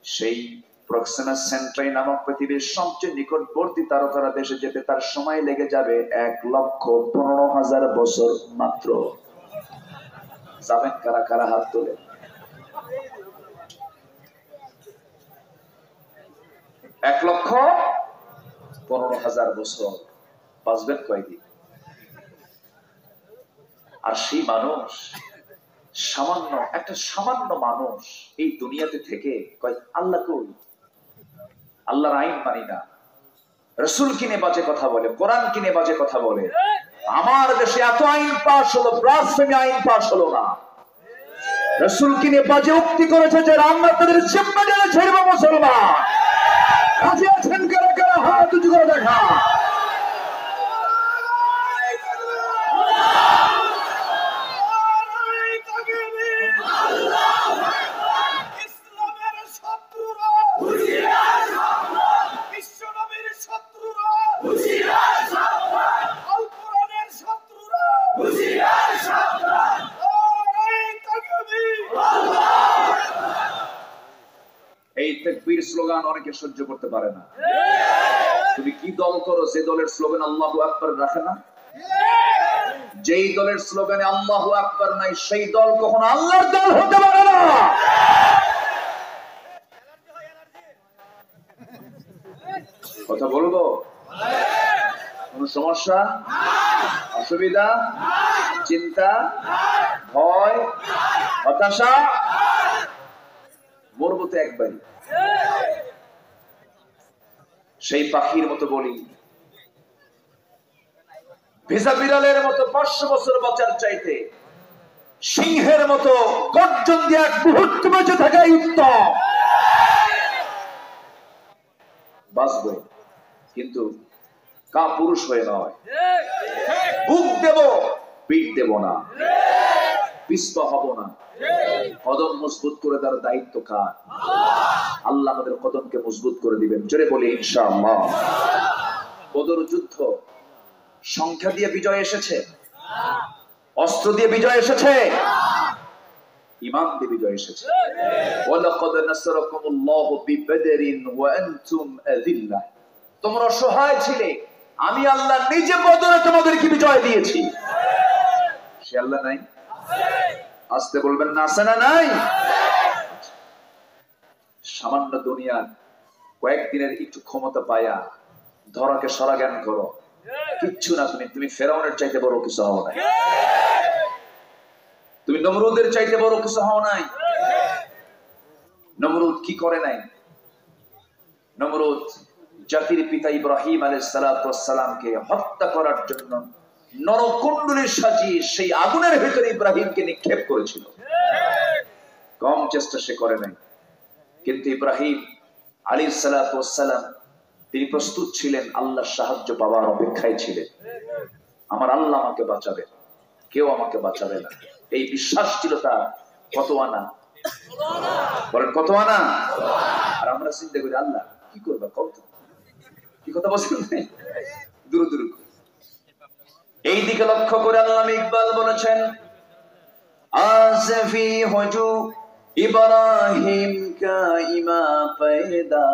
সেই প্রক্সিমা সেন্ট্রাই নামক পৃথিবীর সবচেয়ে নিকটবর্তী তারকারা দেশে যেতে তার সময় লেগে যাবে 1,15,000 বছর মাত্র। যাবেন কারা কারা? হাত তোলে। 1,15,000 বছর বাঁচবেন কয়দিন? আর সেই মানুষ, সামান্য একটা সামান্য মানুষ এই দুনিয়াতে থেকে কয় আল্লাহ কই? আল্লাহর আইন মানি না, রাসূল কিনে বাজে কথা বলে, কোরআন কিনে বাজে কথা বলে। আমার দেশে এত আইন পাস হলো, ব্লাসফেমি আইন পাস হলো না। রাসূল কিনে বাজে উক্তি করেছে যে আমরা তাদের জিম্মা নিয়ে ছেড়ব মুসলমান। রাজি আছেন কারা কারা? হাত উঁচু করে দেখা। এই তাকবীর স্লোগান অনেকে সহ্য করতে পারে না। তুমি কি দল করো যে দলের স্লোগান আল্লাহু আকবার রাখে না? যেই দলের স্লোগানে আল্লাহু আকবার নাই, সেই দল কখনো আল্লাহর দল হতে পারে না। কথা বলবো? কোন সমস্যা, অসুবিধা? চিন্তা, ভয়, হতাশা, মরবো তো একবারই। সেই পাখির মতো বলি, ভেজা বিড়ালের মতো 500 বছর বাঁচার চাইতে সিংহের মতো গর্জন দিয়ে এক মুহূর্ত বেঁচে থাকাই উত্তম। বাঁচবো, কিন্তু কাপুরুষ হয়ে নয়। বুক দেব, পিঠ দেব না, পিছপা হব না। কদম মজবুত করে দেওয়ার দায়িত্ব কার? আল্লাহ আমাদের কদমকে মজবুত করে দিবেন। জোরে বলি ইনশাআল্লাহ। বদর যুদ্ধ সংখ্যা দিয়ে বিজয় এসেছে, অস্ত্র দিয়ে বিজয় এসেছে, ঈমান দিয়ে বিজয় এসেছে। ওয়ালাকাদ নাসারাকুমুল্লাহু বিবদরিন ওয়া আনতুম আযিল্লাহ। তোমরা অসহায় ছিলে, আমি আল্লাহ নিজে বদরে তোমাদেরকে বিজয় দিয়েছি। সে আল্লাহ নাই? আসতে বলবেন না, আছে না নাই? সামান্য দুনিয়ার কয়েকদিনের একটু ক্ষমতা পায়া ধরাকে সরা জ্ঞান করো, কিচ্ছু না। তুমি ফেরাউনের চাইতে বড় কিছু হও নাই, তুমি নমরুদের চাইতে বড় কিছু হও নাই। নমরুদ কি করে নাই? নমরুদ জাতির পিতা ইব্রাহিম আলাইহিস সালাতু ওয়াস সালামকে হত্যা করার জন্য নরকুণ্ডলী সাজিয়ে সেই আগুনের ভিতরে ইব্রাহিমকে নিক্ষেপ করেছিল। কম চেষ্টা সে করে নাই, কিন্তু ইব্রাহিম আলাইহিস সালাতু ওয়াস সালাম তিনি প্রস্তুত ছিলেন, আল্লাহর সাহায্য পাওয়ার অপেক্ষায় ছিলেন। আমার আল্লাহ আমাকে বাঁচাবে, কেউ আমাকে বাঁচাবে না, এই বিশ্বাস ছিল তার। কত আনা বলেন, কত আনা? আর আমরা চিন্তা করি আল্লাহ কি করবে, কত কি কথা বলছেন, দূর দূর। এই দিকে লক্ষ্য করে আল্লামা ইকবাল বলেছেন, আসফি হজু ইব্রাহিম কা ইমা পয়দা,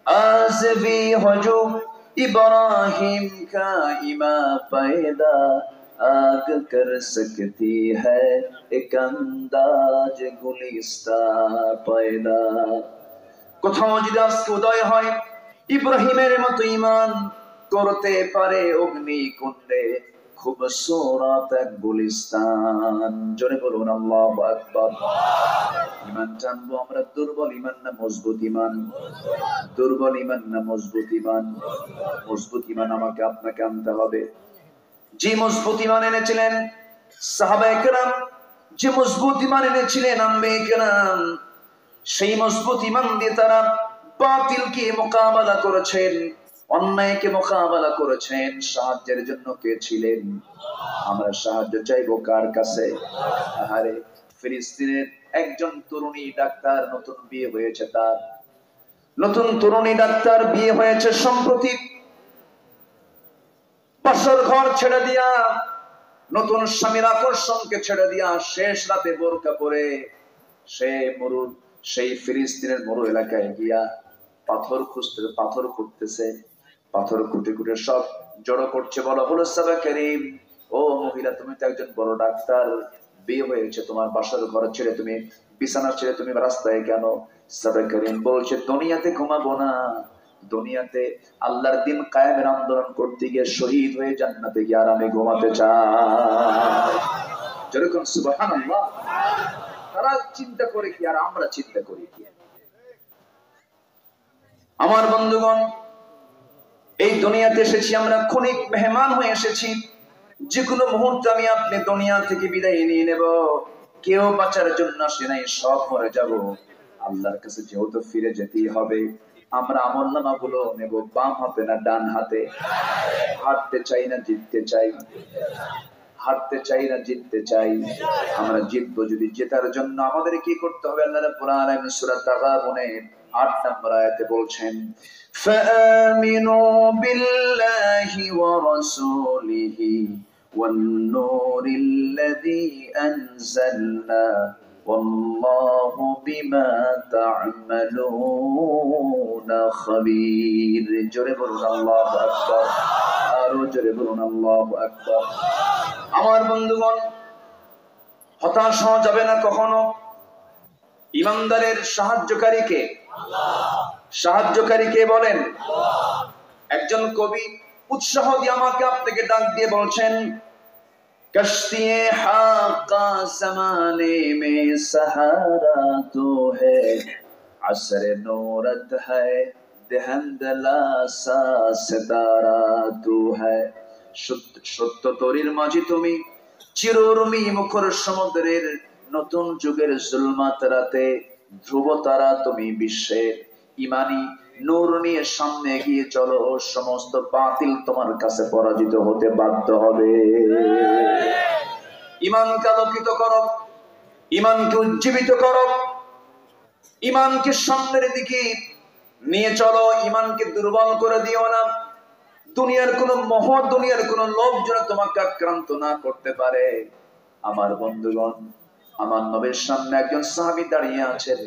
আসফি হজু इब्राहिम का इमा पैदा, आग कर सकती है एक अंदाज गुलिस्ता पैदा। কোথাও যদি আজকে উদয় হয় ইব্রাহিমের মতো ঈমান করতে পারে অগ্নিকুণ্ডে খুবসুরত এক গুলিস্তান। জোরে বলুন আল্লাহু আকবার। ঈমান জানবো আমরা দুর্বল ঈমান না মজবুত ঈমান? দুর্বল ঈমান না মজবুত ঈমান? মজবুত ঈমান আমাকে আপনাকে আনতে হবে। যে মজবুত ঈমান এনেছিলেন সাহাবায়ে কেরাম, যে মজবুত ঈমান এনেছিলেন আম্বিয়ে কেরাম, সেই মজবুত ঈমান দিয়ে তারা বাতিলকে মোকাবেলা করেছেন, অন্যায়কে মোকাবেলা করেছেন। সাহায্যের জন্য কে ছিলেন? আমরা সাহায্য চাইবো কার কাছে? আরে ফিলিস্তিনের একজন তরুণী ডাক্তার, নতুন বিয়ে হয়েছে তার, নতুন তরুণী ডাক্তার বিয়ে হয়েছে সম্প্রতি, বাসর ঘর ছেড়ে দিয়া, নতুন স্বামীর আকর্ষণকে ছেড়ে দিয়া শেষ রাতে বোরকা পরে সে মরুর সেই ফিলিস্তিনের মরু এলাকায় গিয়া পাথর খুঁড়তেছে, পাথর খুঁটে খুঁটে সব জড়ো করছে। বলা হলো সাহাবা কারীম, ও মহিলা তুমি তো একজন বড় ডাক্তার, বিয়ে হয়েছে, তোমার বাসার ঘর ছেড়ে তুমি, বিছানা ছেড়ে তুমি রাস্তায় কেন? সাহাবা কারীম বলছে, দুনিয়াতে ঘুমাবো না, দুনিয়াতে আল্লাহর দিন কায়েমের আন্দোলন করতে গিয়ে শহীদ হয়ে জান্নাতে গিয়ে আরামে ঘুমাতে চাই। যেরকম সুবহানাল্লাহ। তারা চিন্তা করে কি আর আমরা চিন্তা করি কি? আমার বন্ধুগণ, এই দুনিয়াতে এসেছি আমরা ক্ষণিক মেহমান হয়ে এসেছি। যে কোনো মুহূর্তে আমি আপনি দুনিয়া থেকে বিদায় নিয়ে নেব। কেউ বাঁচার জন্য আসে নাই, সব মরে যাব। আল্লাহর কাছে যেহেতু ফিরে যেতেই হবে, আমরা আমলনামাগুলো নেব বাম হাতে না ডান হাতে? হাঁটতে চাই না জিততে চাই? হারতে চাই না জিততে চাই? আমরা জিতবো। যদি জেতার জন্য আমাদের কি করতে হবে? আল্লাহ রাব্বুল আলামিন সূরা তাগাবুনে 8 নম্বর আয়াতে বলছেন, ফাআমিনু বিল্লাহি ওয়া রাসূলিহি ওয়ান নূরিল্লাযী আনজালনা ওয়াল্লাহু বিমা তা'মালুনা খাবীর। জোরে বলুন আল্লাহু আকবার। আরো জোরে বলুন আল্লাহু আকবার। আমার বন্ধুগণ, হতাশ হওয়া যাবে না কখনো। ইমানদারের সাহায্যকারীকে সাহায্যকারীকে বলেন। একজন কবি উৎসাহ দিয়ে আমাকে আপনাকে ডাক দিয়ে বলছেন, कश्तिए हाका ज़माने में सहारा तू है, असर नूरत है देहंदला सा सितारा तू है। সত্য তরির মাঝে তুমি চিররুমি মুখর সমুদ্রের নতুন যুগের জুলমাত রাতে ধ্রুব তারা তুমি বিশ্বের ইমানি নূর নিয়ে সামনে এগিয়ে চলো, সমস্ত বাতিল তোমার কাছে পরাজিত হতে বাধ্য হবে। ইমানকে আলোকিত করো, ইমানকে উজ্জীবিত করো, ইমানকে সামনের দিকে নিয়ে চলো, ইমানকে দুর্বল করে দিও না। দুনিয়ার কোন মোহ, দুনিয়ার কোন লোভ যেন তোমাকে আক্রান্ত না করতে পারে। আমার বন্ধুগণ, আমার নবীর সামনে একজন সাহাবী দাঁড়িয়ে আছেন,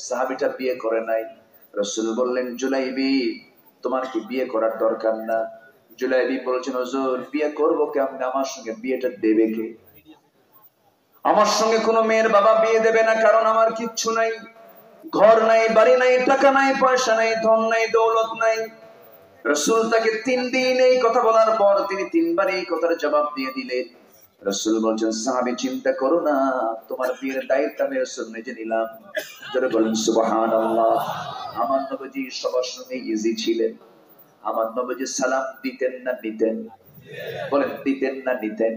সাহাবীটা বিয়ে করে নাই। রাসূল বললেন, জুলাইবি তোমার কি বিয়ে করার দরকার না? জুলাইবি বলছেন, হুজুর বিয়ে করব কেমনে? আমার সঙ্গে বিয়েটা দেবে কে? আমার সঙ্গে কোনো মেয়ের বাবা বিয়ে দেবে না, কারণ আমার কিচ্ছু নাই, ঘর নাই, বাড়ি নাই, টাকা নাই, পয়সা নাই, ধন নাই, দৌলত নাই। রাসূল তাকে 3 দিন এই কথা বলার পর তিনি 3 বার এই কথার জবাব দিয়ে দিলেন। রাসূল বলেন, সাহাবী চিন্তা করো না, তোমার বিয়ের দায়িত্ব আমি রাসূল নিজে নিলাম। যারা বলেন সুবহানাল্লাহ। আমার নবী সবার সঙ্গে ইজি ছিলেন। আমার নবী সালাম দিতেন না নিতেন? বলেন দিতেন না নিতেন?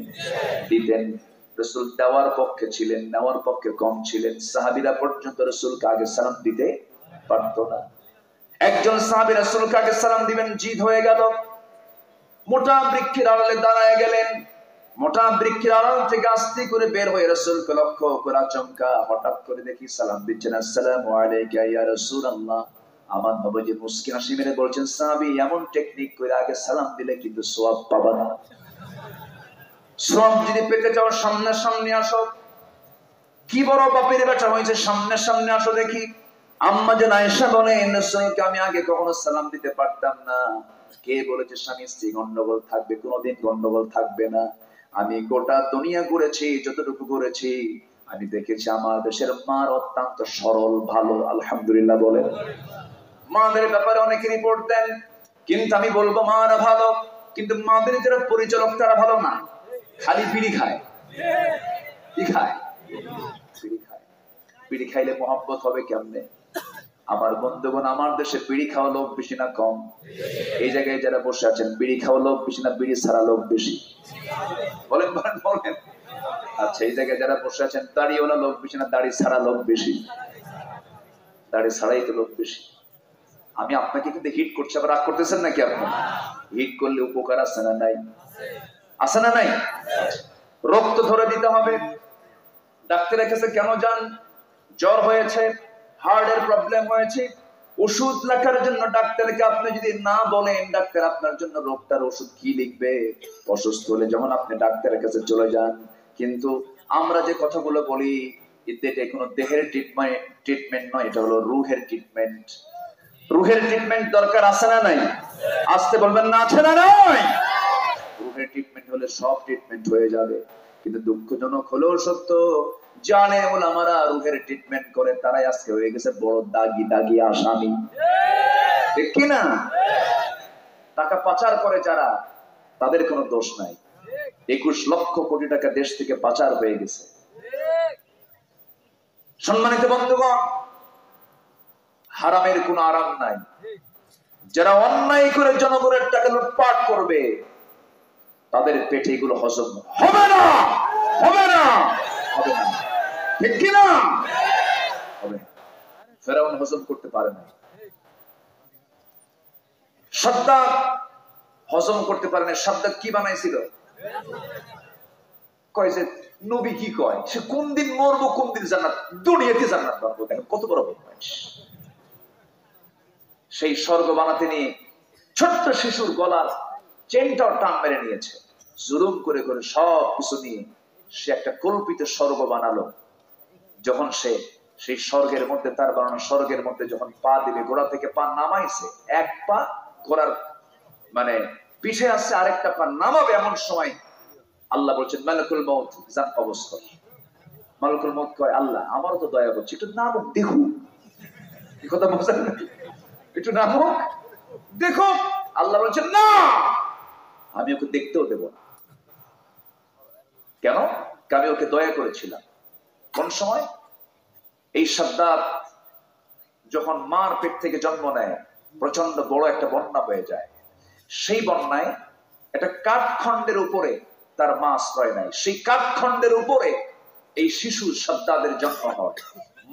দিতেন। রাসূল দেওয়ার পক্ষে ছিলেন, নেওয়ার পক্ষে কম ছিলেন। সাহাবীরা পর্যন্ত রাসূলকে আগে সালাম দিতে পারত না। একজন সাহাবী রাসূলকে আগে সালাম দিবেন, জিদ হয়ে গেল, মোটা বৃক্ষের আড়ালে দাঁড়ায় গেলেন। মোটা বৃক্ষের আড়াল থেকে আস্তে করে বের হয়ে রাসূলকে লক্ষ্য করে আচমকা হঠাৎ করে দেখি সালাম দিচ্ছেন, আসসালামু আলাইকা ইয়া রাসূলুল্লাহ। আমার নবী মুস্কি হাসি মেরে বলছেন, সাহাবী এমন টেকনিক করে আগে সালাম দিলে কিন্তু সওয়াব পাবা না। সওয়াব যদি পেতে চাও সামনে সামনে আসো। কি বড় বাপের বেটা হয়েছে, সামনে সামনে আসো দেখি। আম্মা জান আয়েশা বলেন, রাসূলকে আমি আগে কখনো সালাম দিতে পারতাম না। কে বলেছে স্বামী স্ত্রী গন্ডগোল থাকবে? কোনোদিন গন্ডগোল থাকবে না। আমি গোটা দুনিয়া ঘুরেছি, যতটুকু ঘুরেছি আমি দেখেছি আমার দেশের মার অত্যন্ত সরল, ভালো, আলহামদুলিল্লাহ বলেন। মাদের ব্যাপারে অনেকে রিপোর্ট দেন, কিন্তু আমি বলবো মারা ভালো, কিন্তু মাদের যারা পরিচালক তারা ভালো না, খালি বিড়ি খায়। কি খায়? বিড়ি খায়। বিড়ি খাইলে মোহাব্বত হবে কেমনে? আমার বন্ধুগণ, আমার দেশে বিড়ি খাওয়া লোক বেশি না কম? এই জায়গায় যারা বসে আছেন, বিড়ি খাওয়া লোক বেশি না বিড়ি ছাড়া লোক বেশি? বলেন বলেন বলেন। আচ্ছা, এই জায়গায় যারা বসে আছেন, দাড়িওয়ালা লোক বেশি না দাড়ি ছাড়া লোক বেশি? দাড়ি ছাড়াই তো লোক বেশি। আমি আপনাকে কিন্তু হিট করছি, আবার রাগ করতেছেন নাকি? আপনি হিট করলে উপকার আছে না নাই? আছে না নাই? রক্ত ধরে দিতে হবে। ডাক্তারের কাছে কেন যান? জ্বর হয়েছে, হার্টের প্রবলেম হয়েছে, ওষুধ লেখার জন্য ডাক্তারকে আপনি যদি না বলেন, ডাক্তার আপনার জন্য রোগটার ওষুধ কি লিখবে? অসুস্থ হলে যখন আপনি ডাক্তারের কাছে চলে যান। কিন্তু আমরা যে কথাগুলো বলি, এটা কোনো দেহের ট্রিটমেন্ট নয়, এটা হলো রুহের ট্রিটমেন্ট। রুহের ট্রিটমেন্ট দরকার আছে না নাই? আসতে বলবেন না, আছে না নাই? রুহের ট্রিটমেন্ট হলে সব ট্রিটমেন্ট হয়ে যাবে। কিন্তু দুঃখজনক হলেও সত্য, জানে ওলামারা রুহের ট্রিটমেন্ট করে তারাই আজকে হয়ে গেছে বড় দাগি দাগি আসামি। ঠিক কি না? টাকা পাচার করে যারা, তাদের কোনো দোষ নাই। 21 লক্ষ কোটি টাকা দেশ থেকে পাচার হয়ে গেছে। সম্মানিত বন্ধুগণ, হারামের কোনো আরাম নাই। যারা অন্যায় করে জনগণের টাকা লুটপাট করবে, তাদের পেটে এগুলো হজম হবে না, হবে না, হবে না। ঠিক কিনা? হবে। ফেরাউন হজম করতে পারে না, সাদ্দাত হজম করতে পারে না। সাদ্দাত কি বানাইছিল? কয় যে নবী কি কয়, সে কোন দিন মরবো, কোন দিন জান্নাত, দুনিয়াতে জান্নাত পাবো। দেখেন কত বড় বদমাইশ। সেই স্বর্গ বানাতে নিয়ে ছোট্ট শিশুর গলার চেনটাও টান মেরে নিয়েছে। জুলুম করে করে সব কিছু নিয়ে সে একটা কল্পিত স্বর্গ বানালো। যখন সে সেই স্বর্গের মধ্যে, তার বানানো স্বর্গের মধ্যে যখন পা দিবে, ঘোড়া থেকে পা নামাইছে, এক পা ঘোড়ার মানে পিঠে আসছে, আরেকটা পা নামাবে, এমন সময় আল্লাহ বলছেন, মালাকুল মউত যান কবজ কর। মালাকুল মউত কয়, আল্লাহ আমারও তো দয়া করছে, একটু নামুক দেখুক। এই কথা বোঝেন না? একটু নামুক দেখো। আল্লাহ বলছেন, না, আমি ওকে দেখতেও দেব না। কেন? আমি ওকে দয়া করেছিলাম। কোন সময়? এই সাদ্দাত যখন মার পেট থেকে জন্ম নেয়, প্রচন্ড বড় একটা বন্যা হয়ে যায়। সেই বন্যায় একটা কাঠখণ্ডের উপরে তার মা আশ্রয় নেয়। সেই কাঠখণ্ডের উপরে এই শিশু সাদ্দাতের জন্ম হয়।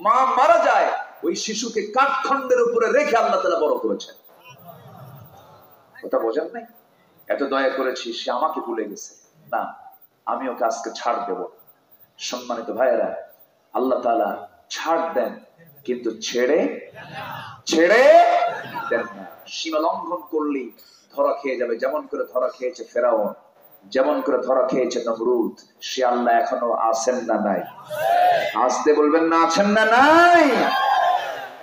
মা মারা যায়, ওই শিশুকে কাঠখণ্ডের উপরে রেখে আল্লাহ তাআলা বড় করেছেন। কথা বোঝেন নাই? এত দয়া করেছি, সে আমাকে ভুলে গেছে, না আমি ওকে আজকে ছাড় দেব। সম্মানিত ভাইয়েরা, আল্লাহ তাআলা ছাড় দেন, কিন্তু ছেড়ে দেন না। সীমা লঙ্ঘন করলেই ধরা খেয়ে যাবে, যেমন করে ধরা খেয়েছে ফেরাউন, যেমন করে ধরা খেয়েছে নমরুদ। সে আল্লাহ এখনো আছেন না নাই? আসতে বলবেন না, আছেন না নাই?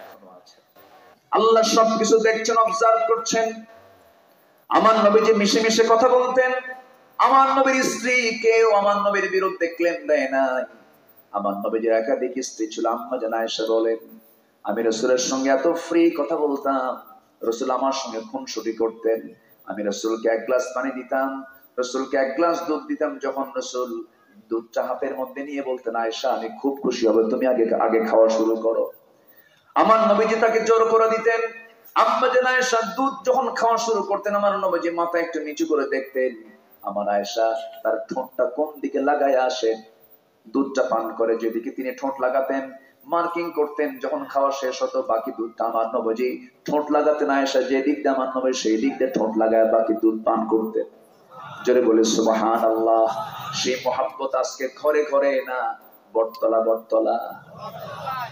এখনো আছেন। আল্লাহ সবকিছু দেখছেন, অবজার্ভ করছেন। আমার নবী যে মিশে মিশে কথা বলতেন, আমার নবীর স্ত্রী কেউ আমার নবীর বিরুদ্ধে ক্লেম দেয় নাই। আমার নবীর একাধিক স্ত্রী ছিল। আম্মা জান আয়েশা বলেন, আমি রাসূলের সঙ্গে এত ফ্রি কথা বলতাম, রাসূল আমার সঙ্গে খুনসুটি করতেন। আমি রাসূলকে এক গ্লাস পানি দিতাম, রাসূলকে এক গ্লাস দুধ দিতাম। যখন রাসূল দুধটা হাতের মধ্যে নিয়ে বলতেন, আয়েশা আমি খুব খুশি হব, তুমি আগে খাওয়া শুরু করো, আমার নবীজি তাকে জোর করে দিতেন। আম্মা জান আয়েশা দুধ যখন খাওয়া শুরু করতেন, আমার নবীজি মাথা একটু নিচু করে দেখতেন। আমার আয়েশা তার ঠোঁটটা কোন দিকে লাগায় আসে, দুধটা পান করে যেদিকে তিনি ঠোঁট লাগাতেন মার্কিং করতেন। যখন খাওয়া শেষ হতো, বাকি দুধটা আমার নবীজি ঠোঁট লাগাতেন, আয়েশা যে দিক দিয়ে আমার নবী সেই দিক দিয়ে ঠোঁট লাগায় বাকি দুধ পান করতেন। জোরে বলে সুবহানাল্লাহ। সেই মহব্বত আজকে ঘরে ঘরে না, বটতলা বটতলা।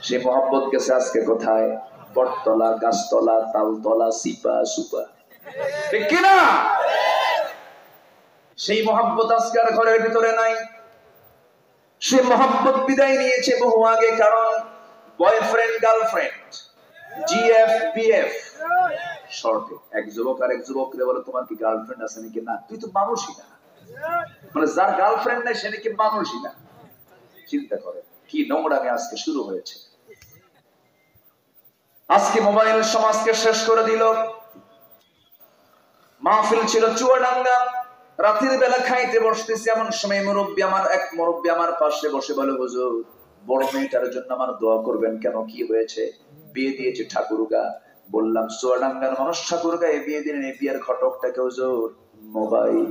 সেই মহব্বত গেছে আজকে কোথায়? বটতলা, গাছতলা, তালতলা, সিপা সুপা, ঠিক কিনা? সেই মহব্বত আজকে আর ঘরের ভিতরে নাই। সে মহব্বত বিদায় নিয়েছে বহু আগে। কারণ বয়ফ্রেন্ড গার্লফ্রেন্ড, জিএফ বিএফ শর্টে। এক যুবক আর এক যুবককে বলে, তোমার কি গার্লফ্রেন্ড আছে নাকি? না, তুই তো মানুষই না। মানে যার গার্লফ্রেন্ড নাই সে নাকি মানুষই না। চিন্তা করে কি নোংরামি আজকে শুরু হয়েছে। আজকে মোবাইল সমাজকে শেষ করে দিল। মাহফিল ছিল চুয়াডাঙ্গা, রাতের বেলা খাইতে বসতেছি, এমন সময় এক মুরব্বী আমার পাশে বসে বলে, হুজুর বড় মেয়েটার জন্য আমার দোয়া করবেন। কেন, কি হয়েছে? বিয়ে দিয়েছে ঠাকুরগা। বললাম, চুয়াডাঙ্গার মানুষ ঠাকুরগা এ বিয়ে দিলেন, এই বিয়ের ঘটকটাকে হুজুর মোবাইল।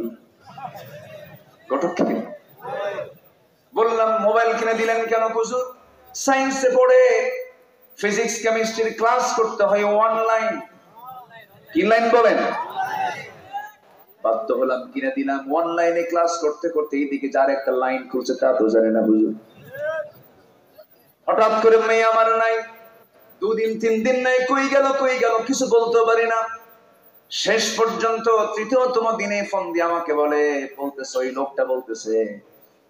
ঘটক কিনে বললাম, মোবাইল কিনে দিলেন কেন হুজুর? সায়েন্সে পড়ে ফিজিক্স কেমিস্ট্রির ক্লাস করতে হয় অনলাইন। কি লাইন বলেন? বাধ্য হলাম, কিনে দিলাম। অনলাইনে ক্লাস করতে করতে এইদিকে যার একটা লাইন খুলছে তা তো জানে না হুজুর। হঠাৎ করে মেয়ে আমার নাই, 2 দিন 3 দিন নাই, কই গেল কিছু বলতে পারি না। শেষ পর্যন্ত 3তম দিনে ফোন দিয়ে আমাকে বলতেছে, ওই লোকটা বলতেছে,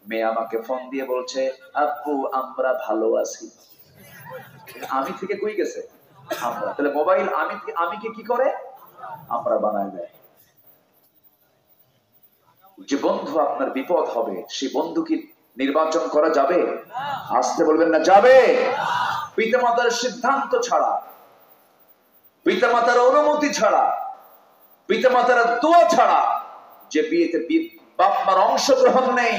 মেয়ে আমাকে ফোন দিয়ে বলছে, আপু আমরা ভালো আছি। আমি থেকে কই গেছে আমরা? তাহলে মোবাইল আমি কি করে? আমরা বানায় দেয়। যে বন্ধু আপনার বিপদ হবে, সেই বন্ধু কি নির্বাচন করা যাবে? আসতে বলবেন না, যাবে। পিতামাতার সিদ্ধান্ত ছাড়া, পিতামাতার অনুমতি ছাড়া, পিতামাতার দোয়া ছাড়া যে বিয়েতে বাপ মার অংশগ্রহণ নেই,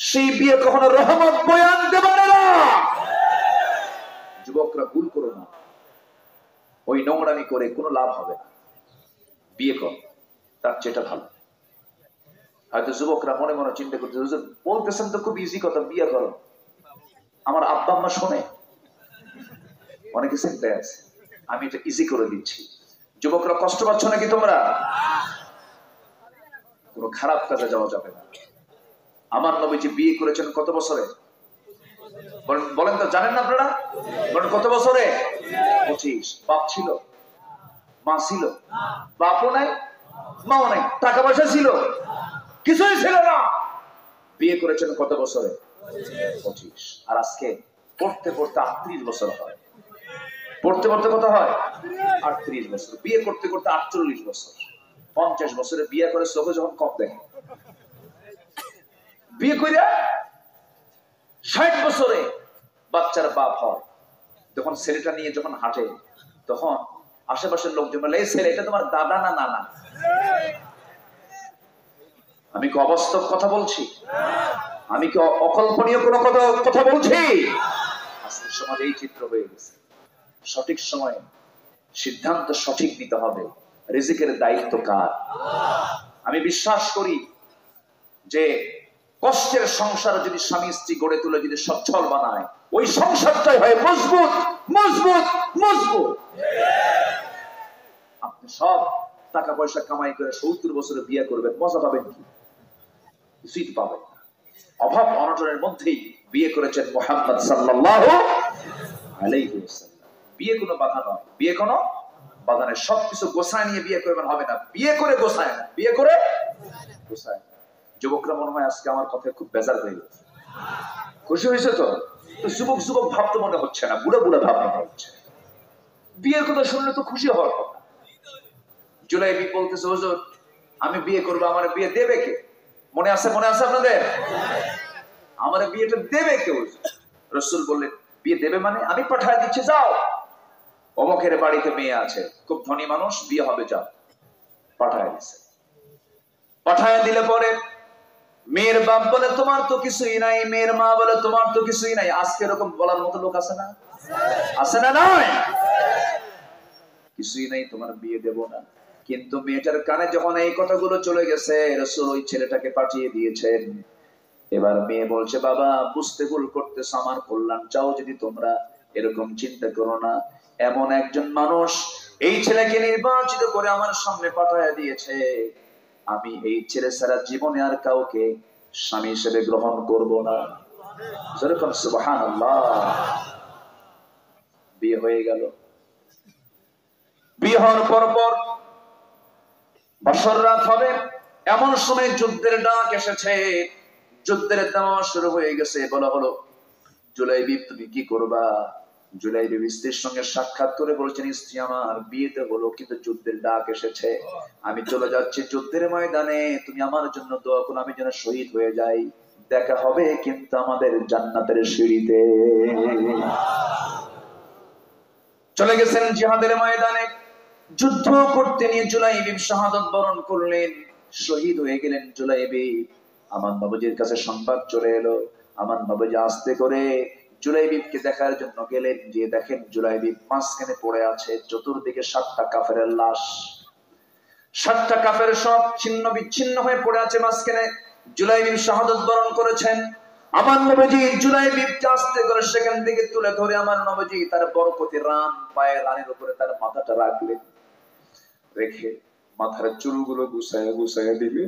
সেই বিয়ে কখনো রহমত বয়ে আনতে পারে না। যুবকরা ভুল করো না, ওই নোংরামি করে কোনো লাভ হবে না। বিয়ে কর, তার চেয়ে ভালো। হয়তো যুবকরা মনে মনে চিন্তা করতে, বলতেছেন তো খুব ইজি কথা, বিয়ে করো। আমার আব্বা আম্মা শোনে, অনেকে চিন্তায় আছে, আমি এটা ইজি করে দিচ্ছি। যুবকরা কষ্ট পাচ্ছ নাকি তোমরা? কোনো খারাপ কাজে যাওয়া যাবে না। আমার নবীজি বিয়ে করেছেন কত বছরে? বলেন তো, জানেন না আপনারা? বলেন কত বছরে? 25। বাপ ছিল? মা ছিল? বাপও নাই, মাও নাই। টাকা পয়সা ছিল? কিছুই ছিল না। বিয়ে করেছেন কত বছরে? 25। আর আজকে পড়তে পড়তে 38 বছর হয়। পড়তে পড়তে কত হয়? 38 বছর। বিয়ে করতে করতে 48 বছর। 50 বছরে বিয়ে করে চোখে যখন কম দেখে, বিয়ে করে 60 বছরে বাচ্চার বাপ হয়। তখন ছেলেটা নিয়ে যখন হাঁটে, তখন আশেপাশের লোকজন বলে, এই ছেলে এটা তোমার দাদা না নানা? আমি কি অবাস্তব কথা বলছি? আমি কি অকল্পনীয় কোনো কথা বলছি? আজকের সমাজে এই চিত্র হয়ে গেছে। সঠিক সময়ে সিদ্ধান্ত সঠিক নিতে হবে। রিজিকের দায়িত্ব কার? আমি বিশ্বাস করি যে কষ্টের সংসার যদি স্বামী স্ত্রী গড়ে তুলে যদি সচ্ছল বানায়, ওই সংসারটাই হয় মজবুত মজবুত মজবুত। আপনি সব টাকা পয়সা কামাই করে 70 বছরে বিয়ে করবেন, মজা পাবেন কি? কিছুই পাবেন না। অভাব অনটনের মধ্যেই বিয়ে করেছেন মুহাম্মদ সাল্লাল্লাহু আলাইহি ওয়াসাল্লাম। বিয়ে কোনো বাধা নয়, বিয়ে কোনো বাধা নয়। সবকিছু গোছায় নিয়ে বিয়ে করবেন হবে না, বিয়ে করে গোছায় না, বিয়ে করে গোছায়। যুবকরা মনে হয় আজকে আমার কথায় খুব বেজার হয়ে গেছে। খুশি হয়েছে তো? যুবক যুবক ভাবতে মনে হচ্ছে না, বুড়া বুড়া ভাব মনে হচ্ছে। বিয়ের কথা শুনলে তো খুশি হওয়ার কথা। জুলাইবি বলতেছে, হুজুর আমি বিয়ে করবো, আমার বিয়ে দেবে কে? মনে আছে আপনাদের? আমার বিয়েটা দেবে কে? রাসূল বললেন, বিয়ে দেবে মানে? আমি পাঠায় দিচ্ছি, যাও অমুকের বাড়িতে মেয়ে আছে, খুব ধনী মানুষ, বিয়ে হবে, যাও। পাঠায় দিচ্ছে। পাঠায় দিলে পরে মেয়ের বাপ বলে তোমার তো কিছুই নাই, মেয়ের মা বলে তোমার তো কিছুই নাই। আজকে এরকম বলার মতো লোক আছে না? আছে না? নয়, কিছুই নাই, তোমার বিয়ে দেব না। কিন্তু মেয়েটার কানে যখন এই কথাগুলো চলে গেছে, রাসূল ওই ছেলেটাকে পাঠিয়ে দিয়েছেন। এবার মেয়ে বলছে, বাবা বুঝতে ভুল করতেছ, আমার কল্যাণ চাও যদি তোমরা, এরকম চিন্তা করো না। এমন একজন মানুষ এই ছেলেকে নির্বাচিত করে আমার সামনে পাঠায় দিয়েছে, আমি এই ছেলে ছাড়া জীবনে আর কাউকে স্বামী হিসেবে গ্রহণ করব না। যেরকম সুবহানাল্লাহ। বিয়ে হয়ে গেল। বিয়ে হওয়ার পর বছর রাত হবে, এমন সময় যুদ্ধের ডাক এসেছে। যুদ্ধের দাওয়া শুরু হয়ে গেছে। বলা হলো, জুলাইবি তুমি কি করবা? জুলাইবি স্ত্রীর সঙ্গে সাক্ষাৎ করে বলছেন, স্ত্রী আমার বিয়েতে হলো, কিন্তু যুদ্ধের ডাক এসেছে, আমি চলে যাচ্ছি যুদ্ধের ময়দানে, তুমি আমার জন্য দোয়া করো, আমি যেন শহীদ হয়ে যাই। দেখা হবে কিন্তু আমাদের জান্নাতের সিঁড়িতে। চলে গেছেন জিহাদের ময়দানে, যুদ্ধ করতে নিয়ে জুলাইবি শাহাদাত বরণ করলেন, শহীদ হয়ে গেলেন জুলাইবি। আমার নবীজির কাছে সংবাদ চলে এলো। আমার নবীজি আস্তে করে জুলাইবিবকে দেখার জন্য গেলেন, যে দেখেন জুলাইবিব মাঝখানে পড়ে আছে, চতুর্দিকে 7টা কাফেরের লাশ। 7টা কাফের সব ছিন্ন বিচ্ছিন্ন হয়ে পড়ে আছে মাঝখানে। জুলাইবিব শাহাদাত বরণ করেছেন। আমার নবীজি জুলাইবিবকে আস্তে করে সেখান থেকে তুলে ধরে আমার নবীজি তার বরকতি রান, পায়ের রানের উপরে তার মাথাটা রাখলেন। রেখে মাথার চুলগুলো গুছায়া দিবে।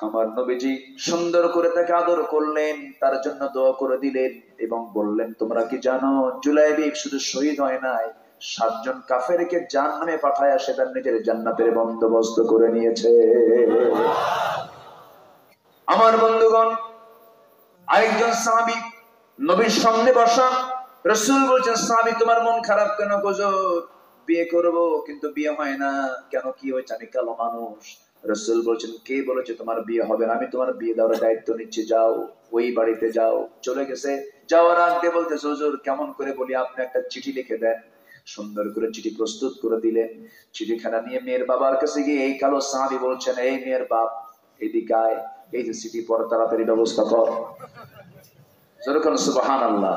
আমার নবীজি সুন্দর করে তাকে আদর করলেন, তার জন্য দোয়া করে দিলেন এবং বললেন, তোমরা কি জানো জুলাইবিব শুধু শহীদ হয় নাই, 7 জন কাফেরকে জাহান্নামে পাঠায় সে তার নিজের জান্নাতের বন্দোবস্ত করে নিয়েছে। আমার বন্ধুগণ, আরেকজন সাহাবী নবীর সামনে বসা। রাসূল বলছেন, সাহাবী তোমার মন খারাপ কেন? হুজুর বিয়ে করব কিন্তু বিয়ে হয় না, কেন, কি হয়েছে? আমি কালো মানুষ। রাসূল বলছেন, কে বলেছে তোমার বিয়ে হবে না? আমি তোমার বিয়ে দেওয়ার দায়িত্ব নিচ্ছি, যাও ওই বাড়িতে যাও। চলে গেছে। যাওয়ার আগে বলতেছে, হুজুর কেমন করে বলি? আপনি একটা চিঠি লিখে দেন। সুন্দর করে চিঠি প্রস্তুত করে দিলেন। চিঠিখানা নিয়ে মেয়ের বাবার কাছে গিয়ে এই কালো সাহাবী বলছেন, এই মেয়ের বাপ এদিকে আয়, এই যে চিঠি পড়, তাড়াতাড়ি ব্যবস্থা কর। যেরকম সুবহানাল্লাহ,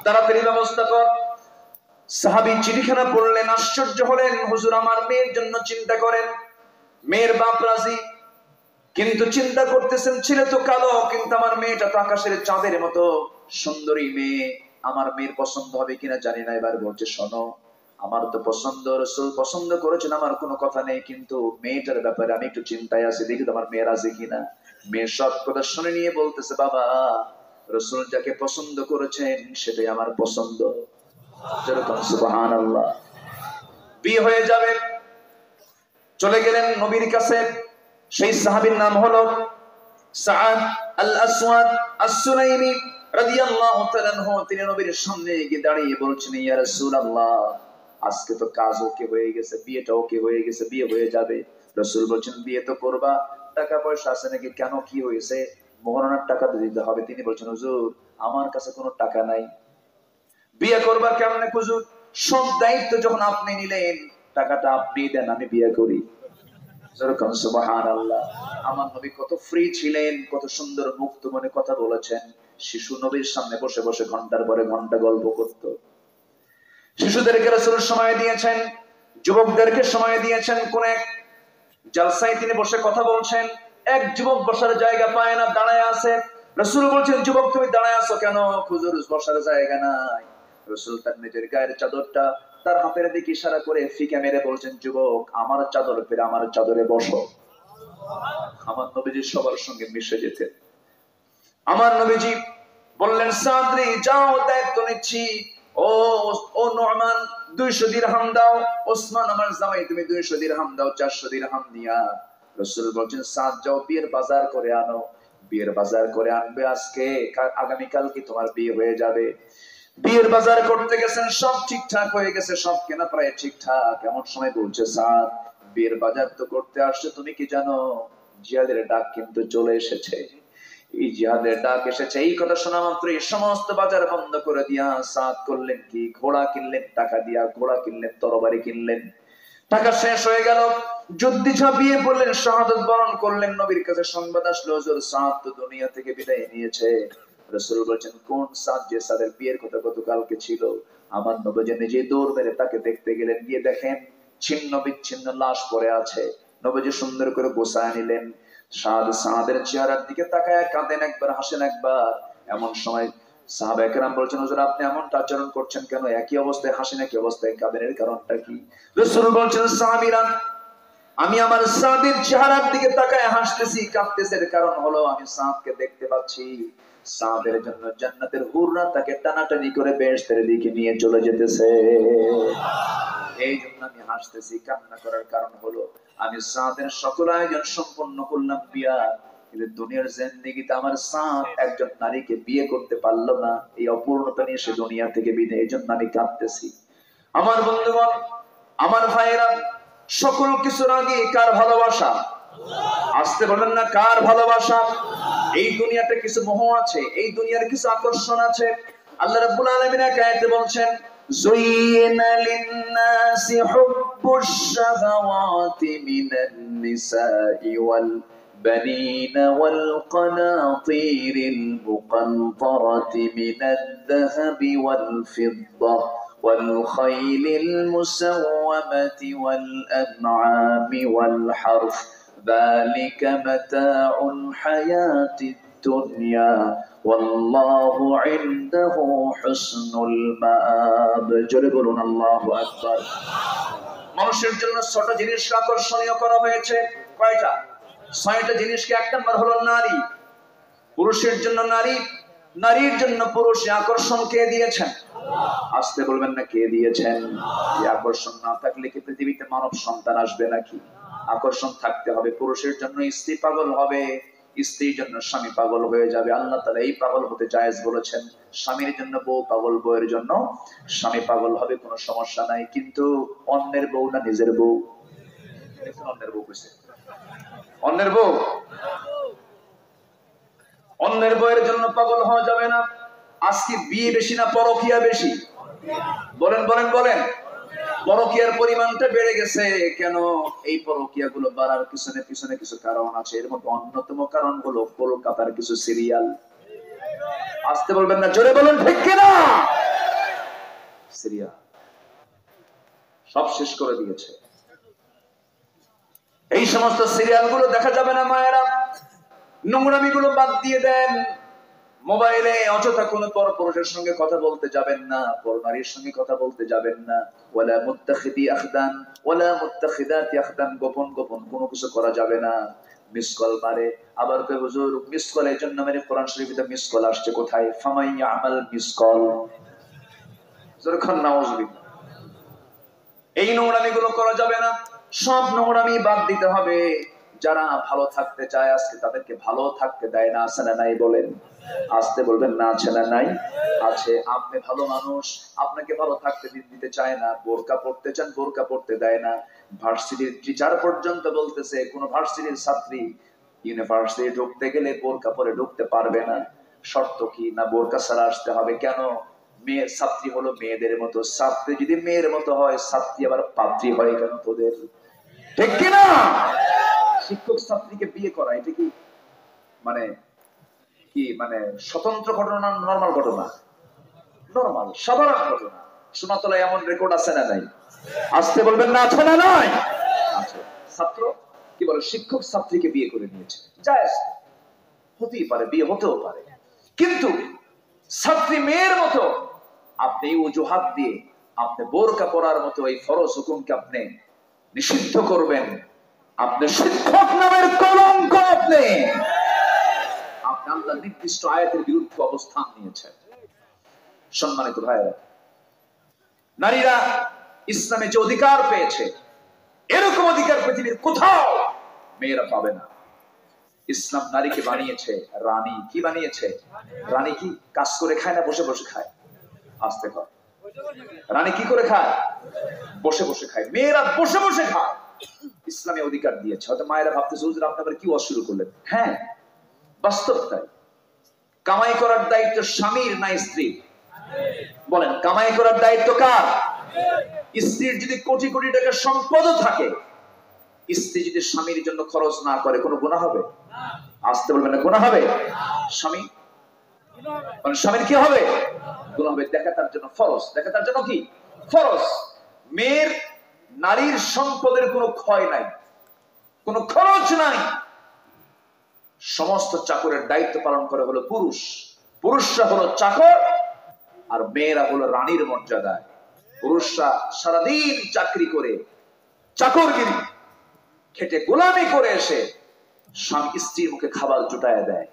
তাড়াতাড়ি ব্যবস্থা কর। সাহাবী চিঠিখানা পড়লেন, আশ্চর্য হলেন, হুজুর আমার মেয়ের জন্য চিন্তা করেন। মেয়ের বাপ রাজি, কিন্তু চিন্তা করতেছেন ছেলে তো কালো, কিন্তু আমার মেয়েটা তো আকাশের চাঁদের মতো সুন্দরী মেয়ে, আমার মেয়ের পছন্দ হবে কিনা জানি না। এবার বলছে, শোনো আমার তো পছন্দ, রাসূল পছন্দ করেছেন, আমার কোনো কথা নেই, কিন্তু মেয়েটার ব্যাপারে আমি একটু চিন্তায় আছি, দেখি তোমার মেয়ে রাজি কিনা। মেয়ের সব কথা শুনে নিয়ে বলতেছে, বাবা রাসূল যাকে পছন্দ করেছেন সেটাই আমার পছন্দ। যেরকম সুবহানাল্লাহ। বিয়ে হয়ে যাবে। চলে গেলেন নবীর কাছে। সেই সাহাবীর নাম হলো সাআদ আল আসওয়াদ আস-সুলাইমি রাদিয়াল্লাহু তাআলা আনহু। তিনি নবীর সামনে গিয়ে দাঁড়িয়ে বলছেন, ইয়া রাসূলুল্লাহ আজকে তো কাজ ওকে হয়ে গেছে, বিয়েটা ওকে হয়ে গেছে, বিয়ে হয়ে যাবে। রাসূল বলছেন, বিয়ে তো করবা, টাকা পয়সা আছে নাকি? কেন, কি হয়েছে? মোহরানার টাকা দিতে হবে। তিনি বলছেন, হুজুর আমার কাছে কোনো টাকা নাই। বিয়ে করবা কেমনে হুজুর? সব দায়িত্ব যখন আপনি নিলেন, টাকাটা আপনি দেন, আমি বিয়ে করি। যেরকম সুবহানাল্লাহ। আমার নবী কত ফ্রি ছিলেন, কত সুন্দর মুক্ত মনে কথা বলেছেন। শিশু নবীর সামনে বসে বসে ঘন্টার পরে ঘন্টা গল্প করত। শিশুদেরকে রাসূল সময় দিয়েছেন, যুবকদেরকে সময় দিয়েছেন। কোন এক জালসায় তিনি বসে কথা বলছেন, এক যুবক বসার জায়গা পায় না, দাঁড়ায় আছে। রাসূল বলছেন, যুবক তুমি দাঁড়ায় আছো কেন? হুজুর বসার জায়গা নাই। রাসূল তার নিজের গায়ের চাদরটা তার হাতের দিকে ইশারা করে ফিকে মেরে বলছেন, যুবক আমার চাদর পেরে আমার চাদরে বসো। আমার নবীজি সবার সঙ্গে মিশে যেতেন। আমার নবীজি বললেন, সাদরি যাও, দায়িত্ব নিচ্ছি। ও ও নুরমান 200 দিরহাম দাও। ওসমান আমার জামাই, তুমি 200 দিরহাম দাও। 400 দিরহাম নিয়া রাসূল বলেন, সাদ যাও বিয়ের বাজার করে আনো। বিয়ের বাজার করে আনবে আজকে, আগামী কাল কি তোমার বিয়ে হয়ে যাবে। বিয়ের বাজার করতে গেছেন, সব ঠিকঠাক হয়ে গেছে, সব কেনা প্রায় ঠিকঠাক। এমন সময় বলছে, সাদ বিয়ের বাজার তো করতে আসছে, তুমি কি জানো জিহাদের ডাক কিন্তু চলে এসেছে। এই জিহাদের ডাক এসেছে। এই কথা শোনা মাত্রই সমস্ত বাজার বন্ধ করে দিয়া সাদ করলেন কি, ঘোড়া কিনলেন টাকা দিয়া, ঘোড়া কিনলেন, তরবারি কিনলেন। টাকা শেষ হয়ে গেল, যুদ্ধে ঝাঁপিয়ে পড়লেন, শাহাদাত বরণ করলেন। নবীর কাছে সংবাদ আসলো, হুজুর সাদ তো দুনিয়া থেকে বিদায় নিয়েছে। রাসূল বলেন, কোন সাদ? যে সাদের বিয়ের কথা গতকালকে ছিল। আমার নবী নিজে দৌড় মেরে তাকে দেখতে গেলেন, গিয়ে দেখেন ছিন্ন বিচ্ছিন্ন লাশ পড়ে আছে। নবীজি সুন্দর করে গোছায় নিলেন। সাদের চেহারার দিকে তাকায় কাঁদেন একবার, হাসেন একবার। এমন সময় সাহাবায়ে কেরাম বলছেন, হুজুর আপনি এমনটা আচরণ করছেন কেন? একই অবস্থায় হাসেন, একই অবস্থায় কাঁদেন, এর কারণটা কি? রাসূল বলছেন, সাহাবীরা আমি আমার সাদের চেহারার দিকে তাকায় হাসতেছি, কাঁদতেছি, এর কারণ হলো আমি সাদকে দেখতে পাচ্ছি। সাদের জন্য জান্নাতের হুররা তাকে টানাটানি করে বেহেশতের দিকে নিয়ে চলে যেতেছে। এই জন্য আমি হাসতেছি। কান্না করার কারণ হলো আমি সাদের সকল আয়োজন সম্পন্ন করলাম বিয়া, কিন্তু দুনিয়ার জিন্দেগিতে আমার সাদ একজন নারীকে বিয়ে করতে পারলো না। এই অপূর্ণতা নিয়ে সে দুনিয়া থেকে বিদায়, এই জন্য আমি কাঁদতেছি। আমার বন্ধুগণ, আমার ভাইয়েরা, সকল কিছুর আগে কার ভালোবাসা? আসতে বলেন না, কার ভালোবাসা? এই দুনিয়াতে কিছু মোহ আছে, এই দুনিয়ার কিছু আকর্ষণ আছে। আল্লাহ রাব্বুল আলামিন এক আয়াতে বলছেন, যুইনা লিন-নাসি হুব্বুশ শাহাওয়াতি মিনান নিসাই ওয়াল বানিনা ওয়াল কানাতিরিল মুকানতারাতি মিনাদ-যাহাবি ওয়াল ফিদ্দা والخيل المسومة والأنعام والحرث ذلك متاع الحياة الدنيا والله عنده حسن المآب جربون الله أكبر মানুষের জন্য ছোট জিনিস আকর্ষণীয় করা হয়েছে কয়টা? 6টা জিনিসকে। এক নম্বর হলো নারী। পুরুষের জন্য নারী, নারীর জন্য পুরুষ। আকর্ষণ কে দিয়েছেন? আসতে বলবেন না, কে দিয়েছেন? এই আকর্ষণ না থাকলে কি পৃথিবীতে মানব সন্তান আসবে নাকি? আকর্ষণ থাকতে হবে। পুরুষের জন্য স্ত্রী পাগল হবে, স্ত্রীর জন্য স্বামী পাগল হয়ে যাবে। আল্লাহ তাআলা এই পাগল হতে জায়েজ বলেছেন। স্বামীর জন্য বউ পাগল, বউয়ের জন্য স্বামী পাগল হবে, কোনো সমস্যা নাই। কিন্তু অন্যের বউ না নিজের বউ? অন্যের বউ কইছে, অন্যের বউ, অন্যের বউয়ের জন্য পাগল হওয়া যাবে না। আজকে বিয়ে বেশি না পরকীয়া বেশি? বলেন বলেন বলেন। পরকীয়ার পরিমাণটা বেড়ে গেছে কেন? এই পরকীয়া গুলো বাড়ার পিছনে পিছনে কিছু কারণ আছে। এর মধ্যে অন্যতম কারণ হলো কলকাতার কিছু সিরিয়াল। আসতে বলবেন না, জোরে বলুন ঠিক কিনা? সিরিয়াল সব শেষ করে দিয়েছে। এই সমস্ত সিরিয়াল গুলো দেখা যাবে না মায়েরা। নোংরামি গুলো বাদ দিয়ে দেন। মোবাইলে অযথা কোন পরপুরুষের সঙ্গে কথা বলতে যাবেন না, পরনারীর সঙ্গে কথা বলতে যাবেন না। ওয়ালা মুত্তাখিদি আখদান ওয়ালা মুত্তাখিদাতি আখদান, গোপন গোপন কোনো কিছু করা যাবে না। মিস কল মারে, আবার কই হুজুর মিস কলের জন্য মানে কোরআন শরীফে মিস কল আসছে কোথায়? ফামাই ইয়ামাল মিস কল, যখন নাউজুবিল্লাহ। এই নোংরামি গুলো করা যাবে না। সব নোংরামি বাদ দিতে হবে। যারা ভালো থাকতে চায় আজকে তাদেরকে ভালো থাকতে দেয় না, আছে না নাই? বলেন। আসতে বলবেন না, আছে না নাই? আছে। আপনি ভালো মানুষ, আপনাকে ভালো থাকতে দিতে চায় না। বোরকা পড়তে চান, বোরকা পড়তে দেয় না। ভার্সিটির টিচার পর্যন্ত বলতেছে কোন ভার্সিটির ছাত্রী ইউনিভার্সিটি ঢুকতে গেলে বোরকা পরে ঢুকতে পারবে না। শর্ত কি? না বোরকা ছাড়া আসতে হবে। কেন? মেয়ে ছাত্রী হলো মেয়েদের মতো। ছাত্রী যদি মেয়ের মতো হয়, ছাত্রী আবার পাত্রী হয় কেন তোদের? ঠিক কিনা? শিক্ষক ছাত্রীকে বিয়ে করা এটা কি মানে স্বতন্ত্র ঘটনা, নরমাল ঘটনা? নরমাল, সাধারণ ঘটনা। সোনাতলায় এমন রেকর্ড আছে না নাই? আসতে বলবেন না, আছে না নাই? আছে। ছাত্র কি বলে, শিক্ষক ছাত্রীকে বিয়ে করে নিয়েছে, জায়েজ, হতেই পারে, বিয়ে হতেও পারে। কিন্তু ছাত্রী মেয়ের মতো আপনি অজুহাত দিয়ে আপনি বোরকা পরার মতো এই ফরজ হুকুমকে আপনি নিষিদ্ধ করবেন, আপনি শিক্ষক নামের কলঙ্ক, আপনি আল্লাহ নির্দিষ্ট আয়াতের বিরুদ্ধে অবস্থান নিয়েছেন। সম্মানিত ভাইরা, নারীরা ইসলামে যে অধিকার পেয়েছে, এরকম অধিকার পৃথিবীর কোথাও মেয়েরা পাবে না। ইসলাম নারীকে বানিয়েছে রানী। কি বানিয়েছে? রানী কি কাজ করে খায় না বসে বসে খায়? আসতে কর, রানী কি করে খায়? বসে বসে খায়। মেয়েরা বসে বসে খায়। ইসলামে অধিকার দিয়েছে। হয়তো মায়েরা ভাবতেছে হুজুর আপনি আবার কি ওয়াজ শুরু করলেন। হ্যাঁ, বাস্তব তাই। কামাই করার দায়িত্ব স্বামীর না স্ত্রীর? বলেন, কামাই করার দায়িত্ব কার? স্ত্রীর যদি কোটি কোটি টাকার সম্পদও থাকে, স্ত্রী যদি স্বামীর জন্য খরচ না করে কোনো গুনাহ হবে? আসতে বলবেন না, গুনাহ হবে? স্বামী মানে স্বামীর কি হবে? গুনাহ হবে। দেখা তার জন্য ফরজ, দেখা তার জন্য কি ফরজ। মেয়ের, নারীর সম্পদের কোনো ক্ষয় নাই, কোনো খরচ নাই। সমস্ত চাকরের দায়িত্ব পালন করে হলো পুরুষ। পুরুষরা হলো চাকর আর মেয়েরা হলো রানীর মর্যাদায়। পুরুষরা সারাদিন চাকরি করে, চাকরগিরি খেটে গোলামি করে এসে স্বামী স্ত্রীর মুখে খাবার জুটায় দেয়।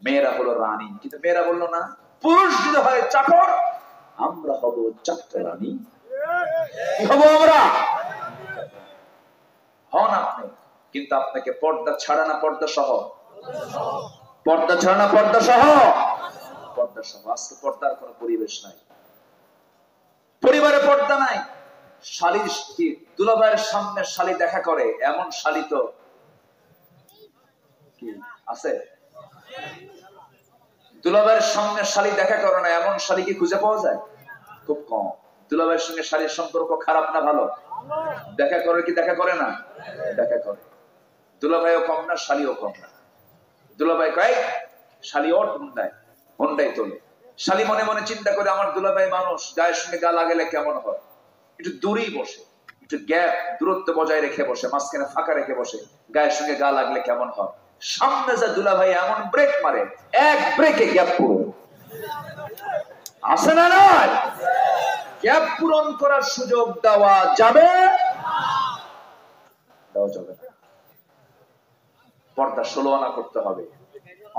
মেয়েরা হলো রানী। কিন্তু মেয়েরা বললো না, পুরুষ যদি হয় চাকর, আমরা হব চাকর রানী। কি হবো আমরা? হন আপনি, কিন্তু আপনাকে পর্দা ছাড়া না পর্দা সহ? পর্দা ছাড়া না পর্দা সহ? পর্দা সহ। আজকে পর্দার কোনো পরিবেশ নাই, পরিবারে পর্দা নাই। শালীর কি দুলাভাইয়ের সামনে শালী দেখা করে এমন শালী তো কি আছে? দুলাভাইয়ের সামনে শালী দেখা করে না এমন শালী কি খুঁজে পাওয়া যায়? খুব কম। দুলাভাইয়ের সঙ্গে শালীর সম্পর্ক খারাপ না ভালো? দেখা করে কি দেখা করে না? দেখা করে। দুলাভাইও কম না, শালীও কম না। দুলাভাই কয় শালী ওর হুন্ডায়, হুন্ডাই তোলে। শালী মনে মনে চিন্তা করে আমার দুলাভাই মানুষ, গায়ের সঙ্গে গা লাগালে কেমন হয়, একটু দূরেই বসে, একটু গ্যাপ দূরত্ব বজায় রেখে বসে, মাঝখানে ফাঁকা রেখে বসে, গায়ের সঙ্গে গা লাগলে কেমন হয়। সামনে যা দুলাভাই এমন ব্রেক মারে, এক ব্রেকে গ্যাপ পুরো আসে না নয়? গ্যাপ পূরণ করার সুযোগ দেওয়া যাবে? দেওয়া যাবে না। পর্দা 16 আনা করতে হবে।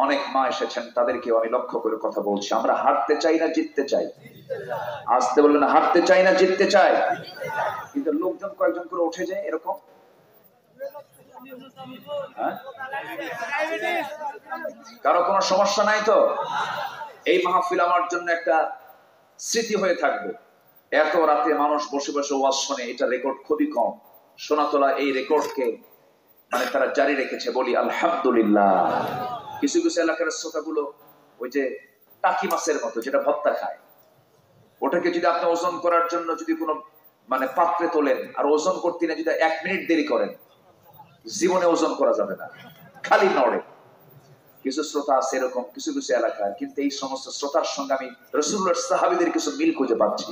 অনেক মা এসেছেন, তাদেরকে আমি লক্ষ্য করে কথা বলছি। আমরা হারতে চাই না জিততে চাই? আসতে বলবেন, হারতে চাই না জিততে চাই? কিন্তু লোকজন কয়েকজন করে উঠে যায় এরকম। কারো কোনো সমস্যা নাই তো? এই মাহফিল আমার জন্য একটা স্মৃতি হয়ে থাকবে। এত রাতে মানুষ বসে বসে ওয়াজ শোনে, এটা রেকর্ড খুবই কম। সোনাতলা এই রেকর্ডকে তারা জারি রেখেছে, বলি আলহামদুলিল্লাহ। কিছু কিছু এলাকার শ্রোতাগুলো ওই যে টাকি মাছের মতো যেটা ভত্তা খায়, ওটাকে যদি আপনি ওজন করার জন্য যদি কোনো পাত্রে তোলেন আর ওজন করতে না যদি 1 মিনিট দেরি করেন, জীবনে ওজন করা যাবে না, খালি নড়ে। কিছু শ্রোতা আছে এরকম কিছু কিছু এলাকায়। কিন্তু এই সমস্ত শ্রোতার সঙ্গে আমি রাসূলুল্লাহর সাহাবীদের কিছু মিল খুঁজে পাচ্ছি।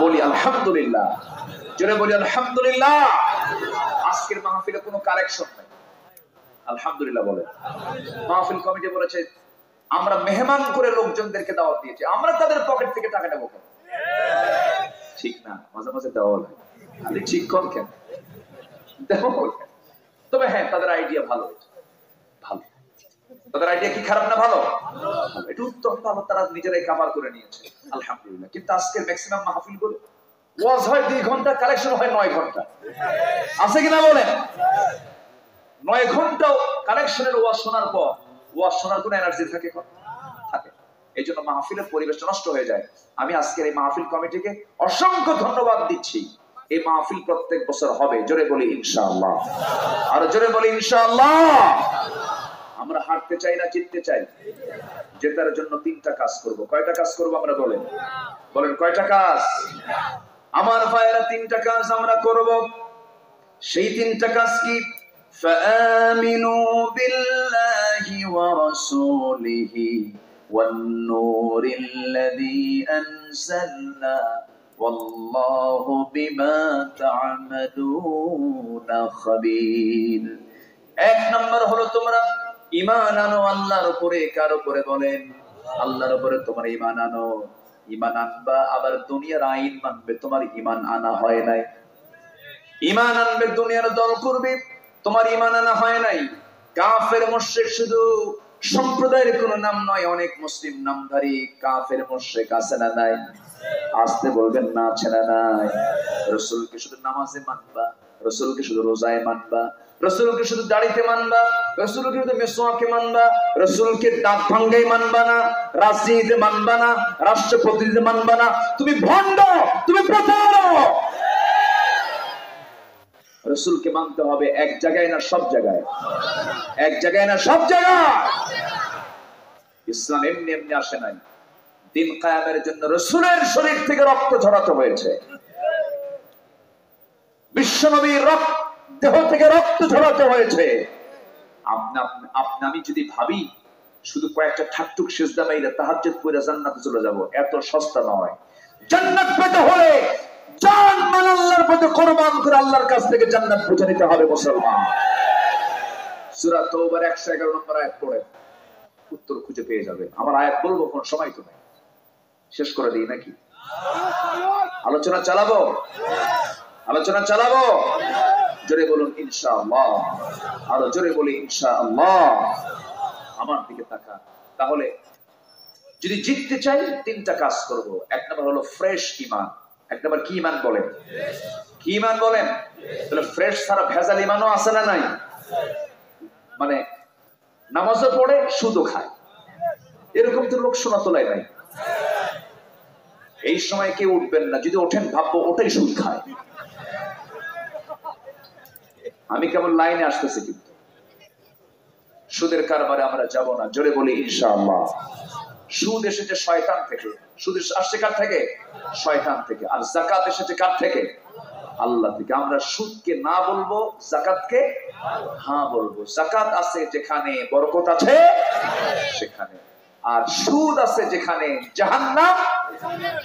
বলি আলহামদুলিল্লাহ, জোরে বলি আলহামদুলিল্লাহ। আজকের মাহফিলে কোনো কারেকশন নাই, আলহামদুলিল্লাহ বলে। মাহফিল কমিটি বলেছে আমরা মেহমান করে লোকজনদেরকে দাওয়াত দিয়েছি, আমরা তাদের পকেট থেকে টাকা নেবো কেন? ঠিক না, মাঝে মাঝে দেওয়া লাগে। আপনি ঠিক কর কেন? তবে হ্যাঁ, তাদের আইডিয়া ভালো, ভালো। তাদের আইডিয়া কি খারাপ না ভালো? এটা উত্তম, ভালো। তারা নিজেরাই কভার করে নিয়েছে, আলহামদুলিল্লাহ। কিন্তু আজকের ম্যাক্সিমাম মাহফিল গুলো ওয়াজ হয় 2 ঘন্টা, কালেকশন হয় 9 ঘন্টা। আছে কিনা বলেন? 9 ঘন্টা কালেকশনের ওয়াজ শোনার পর ওয়াজ শোনার কোনো এনার্জি থাকে? থাকে। এই জন্য মাহফিলের পরিবেশটা নষ্ট হয়ে যায়। আমি আজকের এই মাহফিল কমিটিকে অসংখ্য ধন্যবাদ দিচ্ছি। এই মাহফিল প্রত্যেক বছর হবে, জোরে বলি ইনশাআল্লাহ। আর জোরে বলি ইনশাআল্লাহ। আমরা হারতে চাই না জিততে চাই? জেতার জন্য 3টা কাজ করব। কয়টা কাজ করব আমরা বলেন? বলেন কয়টা কাজ? আমার ভাইয়েরা 3টা কাজ আমরা করব। সেই 3টা কাজ কি? فآمنوا بالله ورسوله والنور الذي أنزلنا والله بما تعملون خبير। এক নম্বর হলো তোমরা ঈমান আনো আল্লাহর উপরে। কার উপরে বলেন? আল্লাহর উপরে তোমার ঈমান আনো। ঈমান আনবা আবার দুনিয়ার আইন মানবে, তোমার ঈমান আনা হয় নাই। ঈমান আনবে, দুনিয়ার দল করবে, তোমার ঈমান আনা হয় নাই। কাফের মুশরিক শুধু সম্প্রদায়ের কোন নাম নয়, অনেক মুসলিম নামধারী কাফের মুশরিক আছে না নাই? আসতে বলবেন না, আছে না নাই? রাসূলকে শুধু নামাজে মানবা, রাসূলকে শুধু রোজায় মানবা, রাসূলকে শুধু দাড়িতে মানবা, রাসূলকে শুধু মিসওয়াকে মানবা, রাসূলকে দাঁত ভাঙ্গাই মানবা না, রাজনীতিতে মানবা না, রাষ্ট্রপতিতে মানবা না। তুমি ভণ্ড, তুমি প্রতারক। রাসূলকে মানতে হবে এক জায়গায় না সব জায়গায়? এক জায়গায় না সব জায়গায়? ইসলাম এমনি এমনি আসে নাই। দিন কায়েমের জন্য রাসূলের শরীর থেকে রক্ত ঝরাতে হয়েছে। বিশ্বনবীর দেহ থেকে রক্ত ঝরাতে হয়েছে। আমি যদি ভাবি শুধু কয়েকটা ঠাকটুক সিজদা মাইরা তাহাজ্জুদ পড়ে জান্নাতে চলে যাব, এত সস্তা নয়। জান্নাত পেতে হলে জান মাল আল্লাহর পথে কুরবান করে আল্লাহর কাছ থেকে জান্নাত বুঝে নিতে হবে মুসলমান। সূরা তাওবার 111 নম্বর আয়াত পড়ে উত্তর খুঁজে পেয়ে যাবে। আমার আয়াত বলবো, কোন সময় তো নাই, শেষ করে দিই নাকি? আলোচনা চালাবো, আলোচনা চালাবো। জোরে বলুন ইনশাআল্লাহ। আরো জোরে বলি ইনশাআল্লাহ। আমার দিকে তাকা। তাহলে যদি জিততে চাই তিনটা কাজ করব। এক নম্বর হলো ফ্রেশ ঈমান। এক নম্বর কি ঈমান বলেন? কি ঈমান বলেন? তাহলে ফ্রেশ ছাড়া ভেজাল ঈমানও আছে না নাই? মানে নামাজও পড়ে সুদও খায়, এরকম তো লোক শোনা তোলায় নাই। এই সময় কেউ উঠবেন না, যদি ওঠেন ভাববো ওটাই সুদ খায়। আমি কেবল লাইনে আসতেছি, কিন্তু সুদের কারবারে আমরা যাব না। জোরে বলি ইনশাআল্লাহ। সুদ এসেছে শয়তান থেকে। সুদ আসছে কার থেকে? শয়তান থেকে। আর যাকাত এসেছে কার থেকে? আল্লাহ থেকে। আমরা সুদকে না বলবো, যাকাতকে হ্যাঁ বলবো। যাকাত আছে যেখানে বরকত আছে সেখানে, আর সুদ আছে যেখানে জাহান্নাম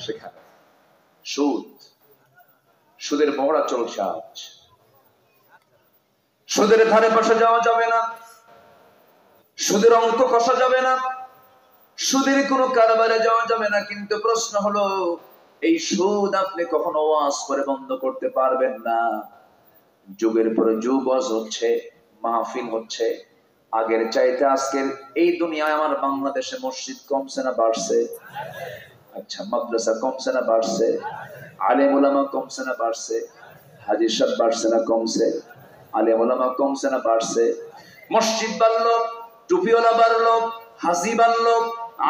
সেখানে। সুদের মহড়া চলছে আজ। সুদের ধারে বসে যাওয়া যাবে না, সুদের অঙ্ক কষা যাবে না, সুদের কোনো কারবারে যাওয়া যাবে না। কিন্তু প্রশ্ন হলো, এই সুদ আপনি কখনো ওয়াজ করে বন্ধ করতে পারবেন না। যুগের পরে যুগ ওয়াজ হচ্ছে, মাহফিল হচ্ছে। আগের চাইতে আজকের এই দুনিয়ায় আমার বাংলাদেশে মসজিদ কমছে না বাড়ছে? আচ্ছা, মাদ্রাসা কমছে না বাড়ছে? আলেম ওলামা কমছে না বাড়ছে? হাজী সাহেব বাড়ছে না কমছে? আলেম ওলামা কমছে না বাড়ছে? মসজিদ বাড়লো, টুপিওয়ালা বাড়লো, হাজি বাড়লো,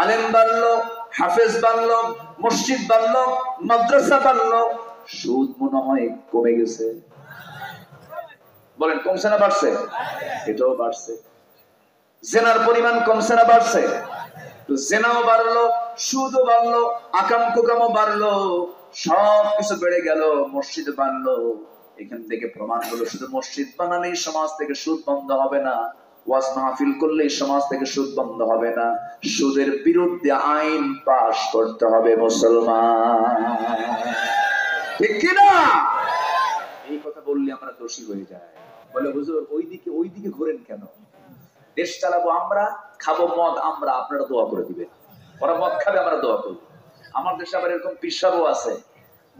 আলেম বাড়লো, হাফেজ বাড়লো, মসজিদ বাড়লো, মাদ্রাসা বাড়লো। সুদ মনে হয় কমে গেছে। বলেন কমছে না বাড়ছে? এটাও বাড়ছে। জেনার পরিমাণ কমছে না বাড়ছে? তো জেনাও বাড়লো, সুদও বাড়লো, আকাম কুকামও বাড়লো, সব কিছু বেড়ে গেল, মসজিদ বাড়লো। এখান থেকে প্রমাণ হলো, শুধু মসজিদ বানালেই সমাজ থেকে সুদ বন্ধ হবে না, ওয়াজ মাহফিল করলেই সমাজ থেকে সুদ বন্ধ হবে না। সুদের বিরুদ্ধে আইন পাশ করতে হবে মুসলমান, ঠিক কিনা? এই কথা বললে আমরা দোষী হয়ে যাই। বলে হুজুর ওইদিকে ঘোরেন কেন? দেশ চালাবো আমরা, খাবো মদ আমরা, আপনারা দোয়া করে দিবেন। ওরা মদ খাবে, আমরা দোয়া করব। আমার দেশে আবার এরকম পিসাবও আছে,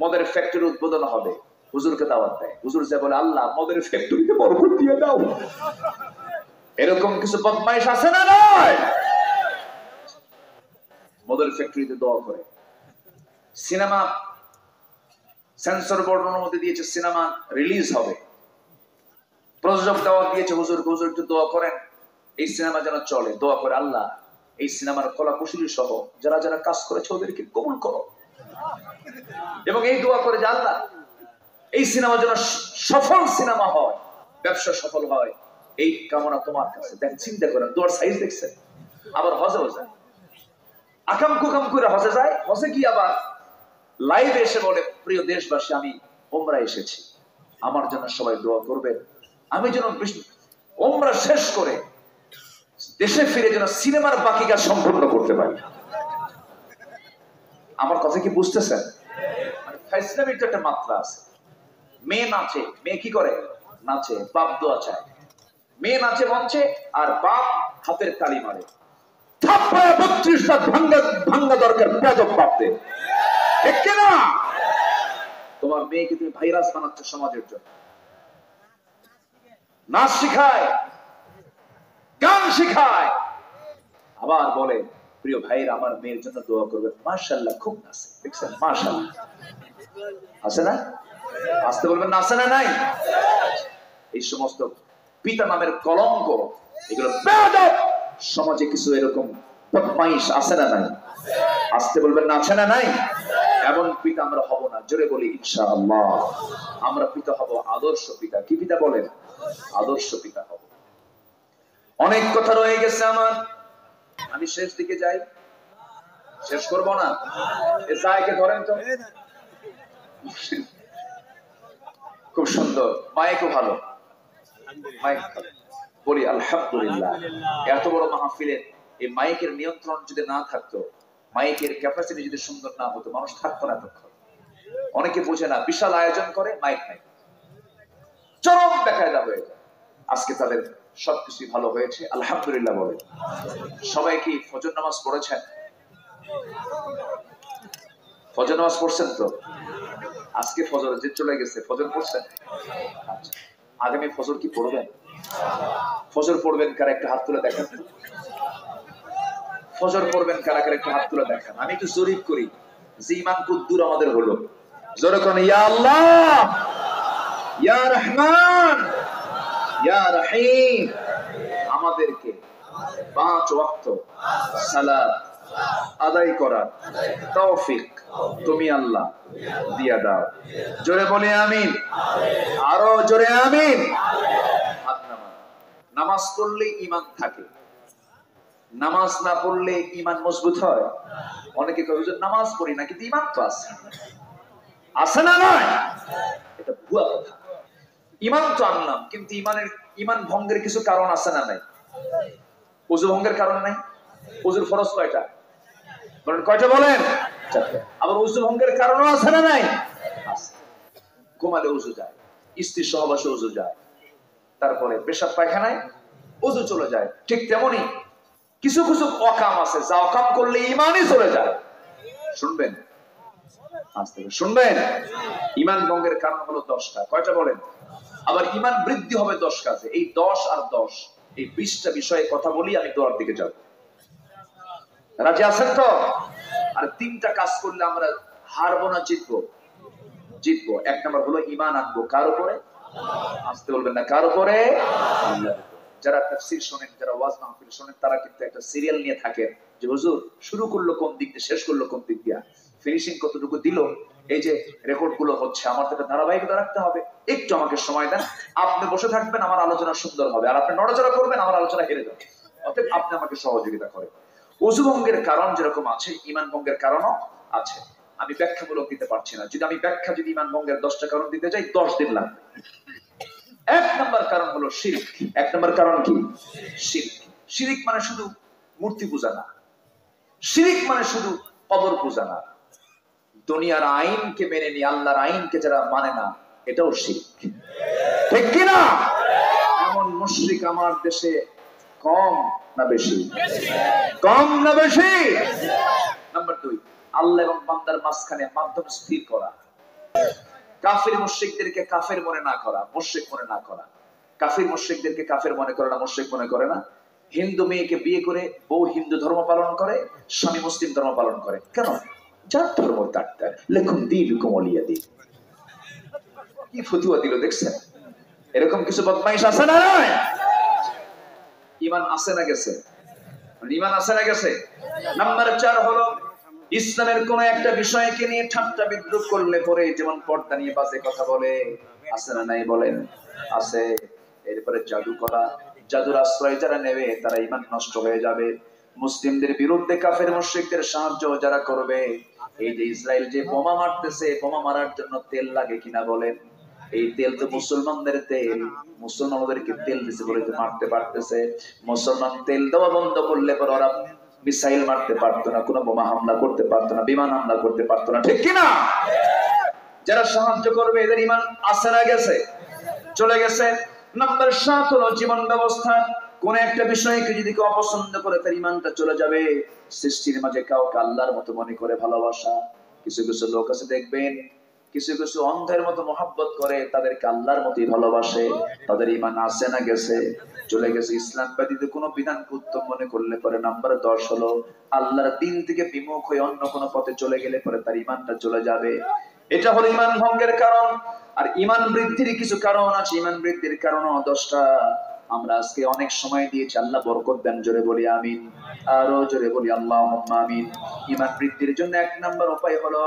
মদের ফ্যাক্টরি উদ্বোধন হবে, হুজুরকে দাওয়াত দেয়। হুজুর যা বলে, আল্লাহ মদের ফ্যাক্টরিতে বরকত দিয়ে দাও। এরকম কিছু বদমাইশ আছে না নয়? মদের ফ্যাক্টরিতে দোয়া করে। সিনেমা সেন্সর বোর্ড অনুমতি দিয়েছে, সিনেমা রিলিজ হবে। প্রযোজক দাওয়াত দিয়েছে, হুজুর একটু দোয়া করেন এই সিনেমা যেন চলে। দোয়া করে, আল্লাহ এই সিনেমার কলা কুশলী সহ যারা যারা কাজ করেছে ওদেরকে কবুল করো। এবং এই দোয়া করে যে আল্লাহ এই সিনেমা যেন সফল সিনেমা হয়, ব্যবসা সফল হয়, এই কামনা তোমার কাছে। দেখ, চিন্তা করেন, দোয়ার সাইজ দেখছেন। আবার হজেও যায়, আকাম কুকাম করে হজে যায়। হজে কি আবার লাইভে এসে বলে, প্রিয় দেশবাসী আমি উমরা এসেছি, আমার জন্য সবাই দোয়া করবেন, আমি যেন ওমরা শেষ করে দেশে ফিরে যেন সিনেমার বাকি কাজ সম্পূর্ণ করতে পারি। আমার কথা কি বুঝতেছেন? ফাইসলামির তো একটা মাত্রা আছে। মেয়ে নাচে, মেয়ে কি করে? নাচে, বাপ দোয়া চায়। মেয়ে নাচে মঞ্চে আর বাপ হাতের তালি মারে। থাপ্পড়ে 32 লাখ ভাঙ্গা দরকার বেয়াদব বাপদের, ঠিক কিনা? তোমার মেয়েকে তুমি ভাইরাস বানাচ্ছ সমাজের জন্য। নাচ শিখায়, গান শিখায়, আবার বলে প্রিয় ভাইরা আমার মেয়ের জন্য দোয়া করবেন। মাশাআল্লাহ, খুব নাচে, দেখছেন? মাশাআল্লাহ আছে না? আসতে বলবেন না, আছে না? নাই? এই সমস্ত পিতা নামের কলঙ্ক, এগুলো বেয়াদব। সমাজে কিছু এরকম বদমাইশ আছে না? নাই? আসতে বলবেন না, আছে না? নাই? এমন পিতা আমরা হব না। জোরে বলি ইনশাআল্লাহ। আমরা পিতা হব আদর্শ পিতা। কি পিতা বলেন? আদর্শ পিতা হব। অনেক কথা রয়ে গেছে আমার, আমি শেষ দিকে যাই। শেষ করব না? এ জায়গাকে ধরেন তো। খুব সুন্দর, মাইকও ভালো, মাইক ভালো। বলি আলহামদুলিল্লাহ। এত বড় মাহফিলে এই মাইকের নিয়ন্ত্রণ যদি না থাকতো, মাইকের ক্যাপাসিটি যদি সুন্দর না হতো, মানুষ থাকতো না এতক্ষণ। অনেকে বোঝে না, বিশাল আয়োজন করে, মাইক নাই, চরম বেকায়দা হয়ে যায়। আজকে তাদের সবকিছু ভালো হয়েছে, আলহামদুলিল্লাহ বলে। সবাই কি ফজর নামাজ পড়েছেন? ফজর নামাজ পড়ছেন তো? আজকে ফজর যে চলে গেছে, ফজর পড়ছেন? আচ্ছা, আগামী ফজর কি পড়বেন? ফজর পড়বেন কারা? একটা হাত তুলে দেখেন। ফজর পড়বেন কারা কারা? একটা হাত তুলে দেখেন। আমি একটু জরিপ করি যে ইমান কুদ্দুর আমাদের হলো। জোরে কোন ইয়া আল্লাহ, ইয়া রহমান, ইয়া রহিম। আমাদেরকে 5 ওয়াক্ত সালাত আদায় করার তৌফিক তুমি আল্লাহ দিয়া দাও। জোরে বলি আমিন। আরো জোরে আমিন। হাত নামান। নামাজ পড়লে ঈমান থাকে, নামাজ না পড়লে ঈমান মজবুত হয়। অনেকে কয় হুজুর নামাজ পড়ি না কিন্তু ঈমান তো আছে। আছে না? নয়, এটা ভুয়া কথা। ঈমান তো আনলাম কিন্তু ঈমান ভঙ্গের কিছু কারণ আছে না? নাই? ওযু ভঙ্গের কারণ নাই? ওযুর ফরজ কয়টা? বলেন কয়টা? বলেন। 4টা। আবার ওযু ভঙ্গের কারণও আছে না? নাই? আছে। ঘুমালে ওযু যায়, স্ত্রী সহবাসে ওযু যায়, তারপরে পেশাব পায়খানায় ওযু চলে যায়। ঠিক তেমনি কিছু কিছু অকাম আছে, যা অকাম করলে ঈমানই চলে যায়। শুনবেন, আস্তে করে শুনবেন। ঈমান ভঙ্গের কারণ হলো 10টা। কয়টা? বলেন। আবার ঈমান বৃদ্ধি হবে 10 কাজে। এই 10 আর 10, এই 20টা বিষয়ে কথা বলি, আমি দোয়ার দিকে যাব। রাজি আছেন তো? আর 3টা কাজ করলে আমরা হারবো না, জিতবো। জিতবো। 1 নাম্বার হলো ঈমান আনবো কার উপরে? আসতে বলবেন না, কার উপরে? আল্লাহর উপরে। যারা তাফসীর শোনেন, যারা ওয়াজ মাহফিল শোনেন, তারা কিন্তু একটা সিরিয়াল নিয়ে থাকেন যে হুজুর শুরু করলো কোন দিক দিয়ে, শেষ করলো কোন দিক দিয়ে, ফিনিশিং কতটুকু দিল। এই যে রেকর্ড গুলো হচ্ছে, আমার তো ধারাবাহিকতা রাখতে হবে। একটু আমাকে সময় দেন। আপনি বসে থাকবেন, আমার আলোচনা সুন্দর হবে, আর আপনি নড়াচড়া করবেন, আমার আলোচনা হেরে যাবে। অতএব আপনি আমাকে সহযোগিতা করেন। ওযু ভঙ্গের কারণ যেরকম আছে, ঈমান ভঙ্গের কারণও আছে। আমি ব্যাখ্যামূলক দিতে পারছি না। যদি আমি যদি ঈমান ভঙ্গের 10টা কারণ দিতে যাই, 10 দিন লাগবে। 1 নাম্বার কারণ হলো শিরক। 1 নাম্বার কারণ কি? শিরক। শিরক মানে শুধু মূর্তি পূজা না, শিরক মানে শুধু কবর পূজা না। দুনিয়ার আইনকে মেনে নিয়ে আল্লাহর আইনকে যারা মানে না, এটাও শিরক, ঠিক কি না? এমন মুশরিক আমার দেশে কম না বেশি? কম না বেশি? নাম্বার 2, আল্লাহ এবং বান্দার মাঝখানে মাধ্যম স্থির করা। কাফির মুশরিকদেরকে কাফের মনে না করা, মুশরিক মনে না করা। কাফির মুশরিকদেরকে কাফের মনে করে না, মুশরিক মনে করে না। হিন্দু মেয়েকে বিয়ে করে বউ হিন্দু ধর্ম পালন করে, স্বামী মুসলিম ধর্ম পালন করে। কেন? যার ধর্ম তার। লেখুন দীনুকুম ওয়ালিয়া দীন। কি ফতোয়া দিল দেখছেন? এরকম কিছু বদমাইশ আছে না? নয়? ঈমান আছে না গেছে? ঈমান আছে না গেছে? নাম্বার 4 হলো ইসলামের কোন একটা বিষয়কে নিয়ে ঠাট্টা বিদ্রুপ করলে পরে, যেমন পর্দা নিয়ে বাজে কথা বলে, আছে না? নাই? বলেন। আছে। এরপরে জাদু করা, জাদুর আশ্রয় যারা নেবে তারা ঈমান নষ্ট হয়ে যাবে। মুসলিমদের বিরুদ্ধে কাফের মুশরিকদের সাহায্য যারা করবে, এই যে ইসরায়েল যে বোমা মারতেছে, বোমা মারার জন্য তেল লাগে কিনা বলেন? এই তেল তো মুসলমানদের তেল, মুসলমানদেরকে তেল দিছে বলে তো মারতে পারতেছে। মুসলমান তেল দেওয়া বন্ধ করলে পর ওরা মিসাইল মারতে পারতো না, কোনো বোমা হামলা করতে পারতো না, বিমান হামলা করতে পারতো না, ঠিক কিনা? যারা সাহায্য করবে এদের ইমান আছে না গেছে? চলে গেছে। নাম্বার 7 হলো জীবন ব্যবস্থা। কোন একটা বিষয়কে যদি কেউ অপছন্দ করে তার ইমানটা চলে যাবে। সৃষ্টির মাঝে কাউকে আল্লাহর মতো মনে করে ভালোবাসা। কিছু কিছু লোক আছে দেখবেন, কিছু কিছু অন্ধের মতো মহব্বত করে, তাদেরকে আল্লাহর মতোই ভালোবাসে, তাদের ইমান আছে না গেছে? চলে গেছে। ইসলাম ব্যতীত কোনো বিধানকে উত্তম মনে করলে পরে নাম্বার 10 হলো আল্লাহর দিন থেকে বিমুখ হয়ে অন্য কোনো পথে চলে গেলে পরে তার ইমানটা চলে যাবে। এটা হলো ইমান ভঙ্গের কারণ। আর ইমান বৃদ্ধির কিছু কারণ আছে। ইমান বৃদ্ধির কারণ 10টা। আমরা আজকে অনেক সময় দিয়েছি, আল্লাহ বরকত দেন, জোরে বলি আমিন, আরো জোরে বলি আল্লাহুম্মা আমিন। ইমান বৃদ্ধির জন্য 1 নাম্বার উপায় হলো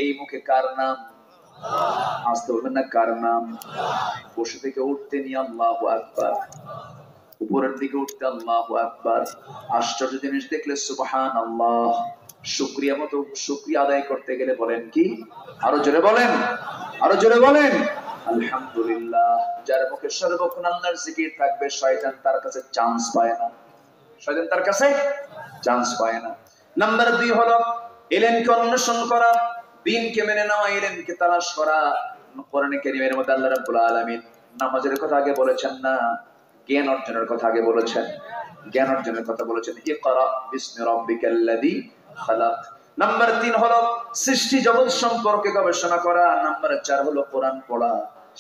এই মুখে কার নাম? আসতে বলবেন না, কার নাম? বসে থেকে উঠতে নিয়ে আল্লাহু আকবার, উপরের দিকে উঠতে আল্লাহু আকবার, আশ্চর্য জিনিস দেখলে সুবহানাল্লাহ, শুকরিয়া মতো শুকরিয়া আদায় করতে গেলে বলেন কি? আরো জোরে বলেন, আরো জোরে বলেন আলহামদুলিল্লাহ। যার মুখে সর্বক্ষণ আল্লাহর জিকির থাকবে শয়তান তার কাছে চান্স পায় না, শয়তান তার কাছে চান্স পায় না। নাম্বার 2 হলো ইলমকে অন্বেষণ করা, দ্বীনকে মেনে নেওয়া, ইলমকে তালাশ করা। কোরআনে কারীমের মধ্যে আল্লাহ রাব্বুল আলামিন নামাজের কথা আগে বলেছেন না, জ্ঞান অর্জনের কথা আগে বলেছেন। জ্ঞান অর্জনের কথা বলেছেন ইকরা বিসমি রাব্বিকাল্লাযী খালাক। নাম্বার 3 হলো সৃষ্টি জগৎ সম্পর্কে গবেষণা করা। নাম্বার 4 হলো কোরআন পড়া,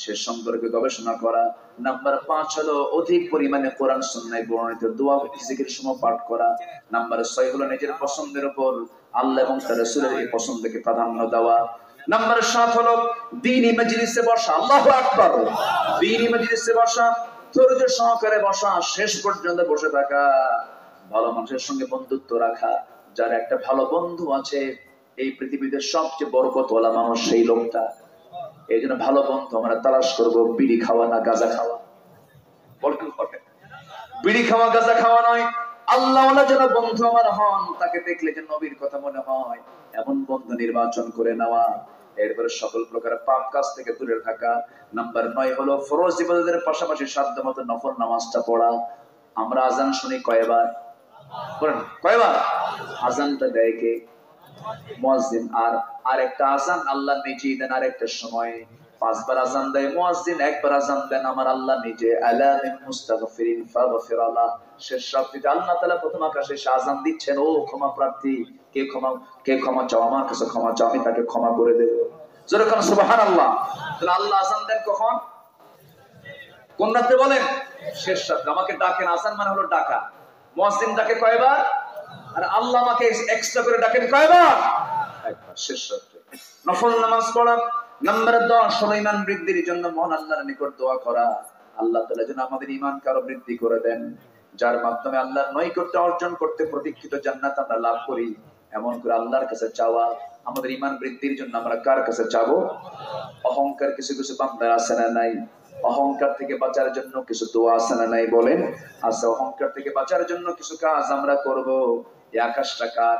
সে সম্পর্কে গবেষণা করা। নাম্বার 5 হলো অধিক পরিমাণে কোরআন সুন্নাহয় বর্ণিত দোয়া জিকির সমূহ পাঠ করা। নাম্বার 6 হলো নিজের পছন্দের উপর আল্লাহ এবং তার রাসূলের এই পছন্দকে প্রাধান্য দেওয়া। নাম্বার 7 হলো দ্বীনি মজলিসে বসা। আল্লাহু আকবার। দ্বীনি মজলিসে বসা, ধৈর্য সহকারে বসা, শেষ পর্যন্ত বসে থাকা, ভালো মানুষের সঙ্গে বন্ধুত্ব রাখা। যার একটা ভালো বন্ধু আছে, এই পৃথিবীতে সবচেয়ে বরকতওয়ালা মানুষ সেই লোকটা। এই জন্য ভালো বন্ধু আমরা তালাশ করবো, বিড়ি খাওয়া না গাঁজা খাওয়া। বলেন বিড়ি খাওয়া গাঁজা খাওয়া নয়। আল্লাহওয়ালা যেন বন্ধু আমার হন, তাকে দেখলে যে নবীর কথা মনে হয় এমন বন্ধু নির্বাচন করে নেওয়া। এরপরে সকল প্রকার পাপ কাজ থেকে দূরে থাকা। নাম্বার 9 হলো ফরজ ইবাদতের পাশাপাশি সাধ্যমতো নফল নামাজটা পড়া। আমরা আজান শুনি কয়বার? বলেন কয়বার? আজানটা দেয় কে? মুয়াজ্জিন। আর আরেকটা আজান আল্লাহ নিজেই দেন আরেকটা সময়। 5 বার আজান দেয় মুয়াজ্জিন, 1 বার আজান দেন আমার আল্লাহ নিজে। আলা মিন মুস্তাগফিরিন ফাগফির আলাহ। শেষ রাত্রিতে আল্লাহ তাআলা প্রথম আকাশে এসে আজান দিচ্ছেন, ও ক্ষমা প্রার্থী, কে ক্ষমা চাও, আমার কাছে ক্ষমা চাও, আমি তাকে ক্ষমা করে দেব। জোরে কোন সুবহানাল্লাহ। তাহলে আল্লাহ আজান দেন কখন? কোন রাতে বলেন? শেষ রাতে। আমাকে ডাকেন, আজান মানে হলো ডাকা। মুয়াজ্জিন ডাকে কয়বার? আর আল্লাহ আমাকে এক্সট্রা করে ডাকেন কয়বার? একবার, শেষ রাতে। নফল নামাজ পড়া। নাম্বার 10 হলো ঈমান বৃদ্ধির জন্য মহান আল্লাহর নিকট দোয়া করা। আল্লাহ তাআলা যেন আমাদের ঈমানকে আরো বৃদ্ধি করে দেন, যার মাধ্যমে আল্লাহর নৈকট্য অর্জন করতে প্রতীক্ষিত জান্নাত আমরা লাভ করি। এমন করে আল্লাহর কাছে চাওয়া। আমাদের ঈমান বৃদ্ধির জন্য আমরা কার কাছে চাবো? অহংকার কিছু কিছু বান্দার আছে না নাই? অহংকার থেকে বাঁচার জন্য কিছু দোয়া আছে না নাই? বলেন আছে। অহংকার থেকে বাঁচার জন্য কিছু কাজ আমরা করব। এই আকাশটা কার?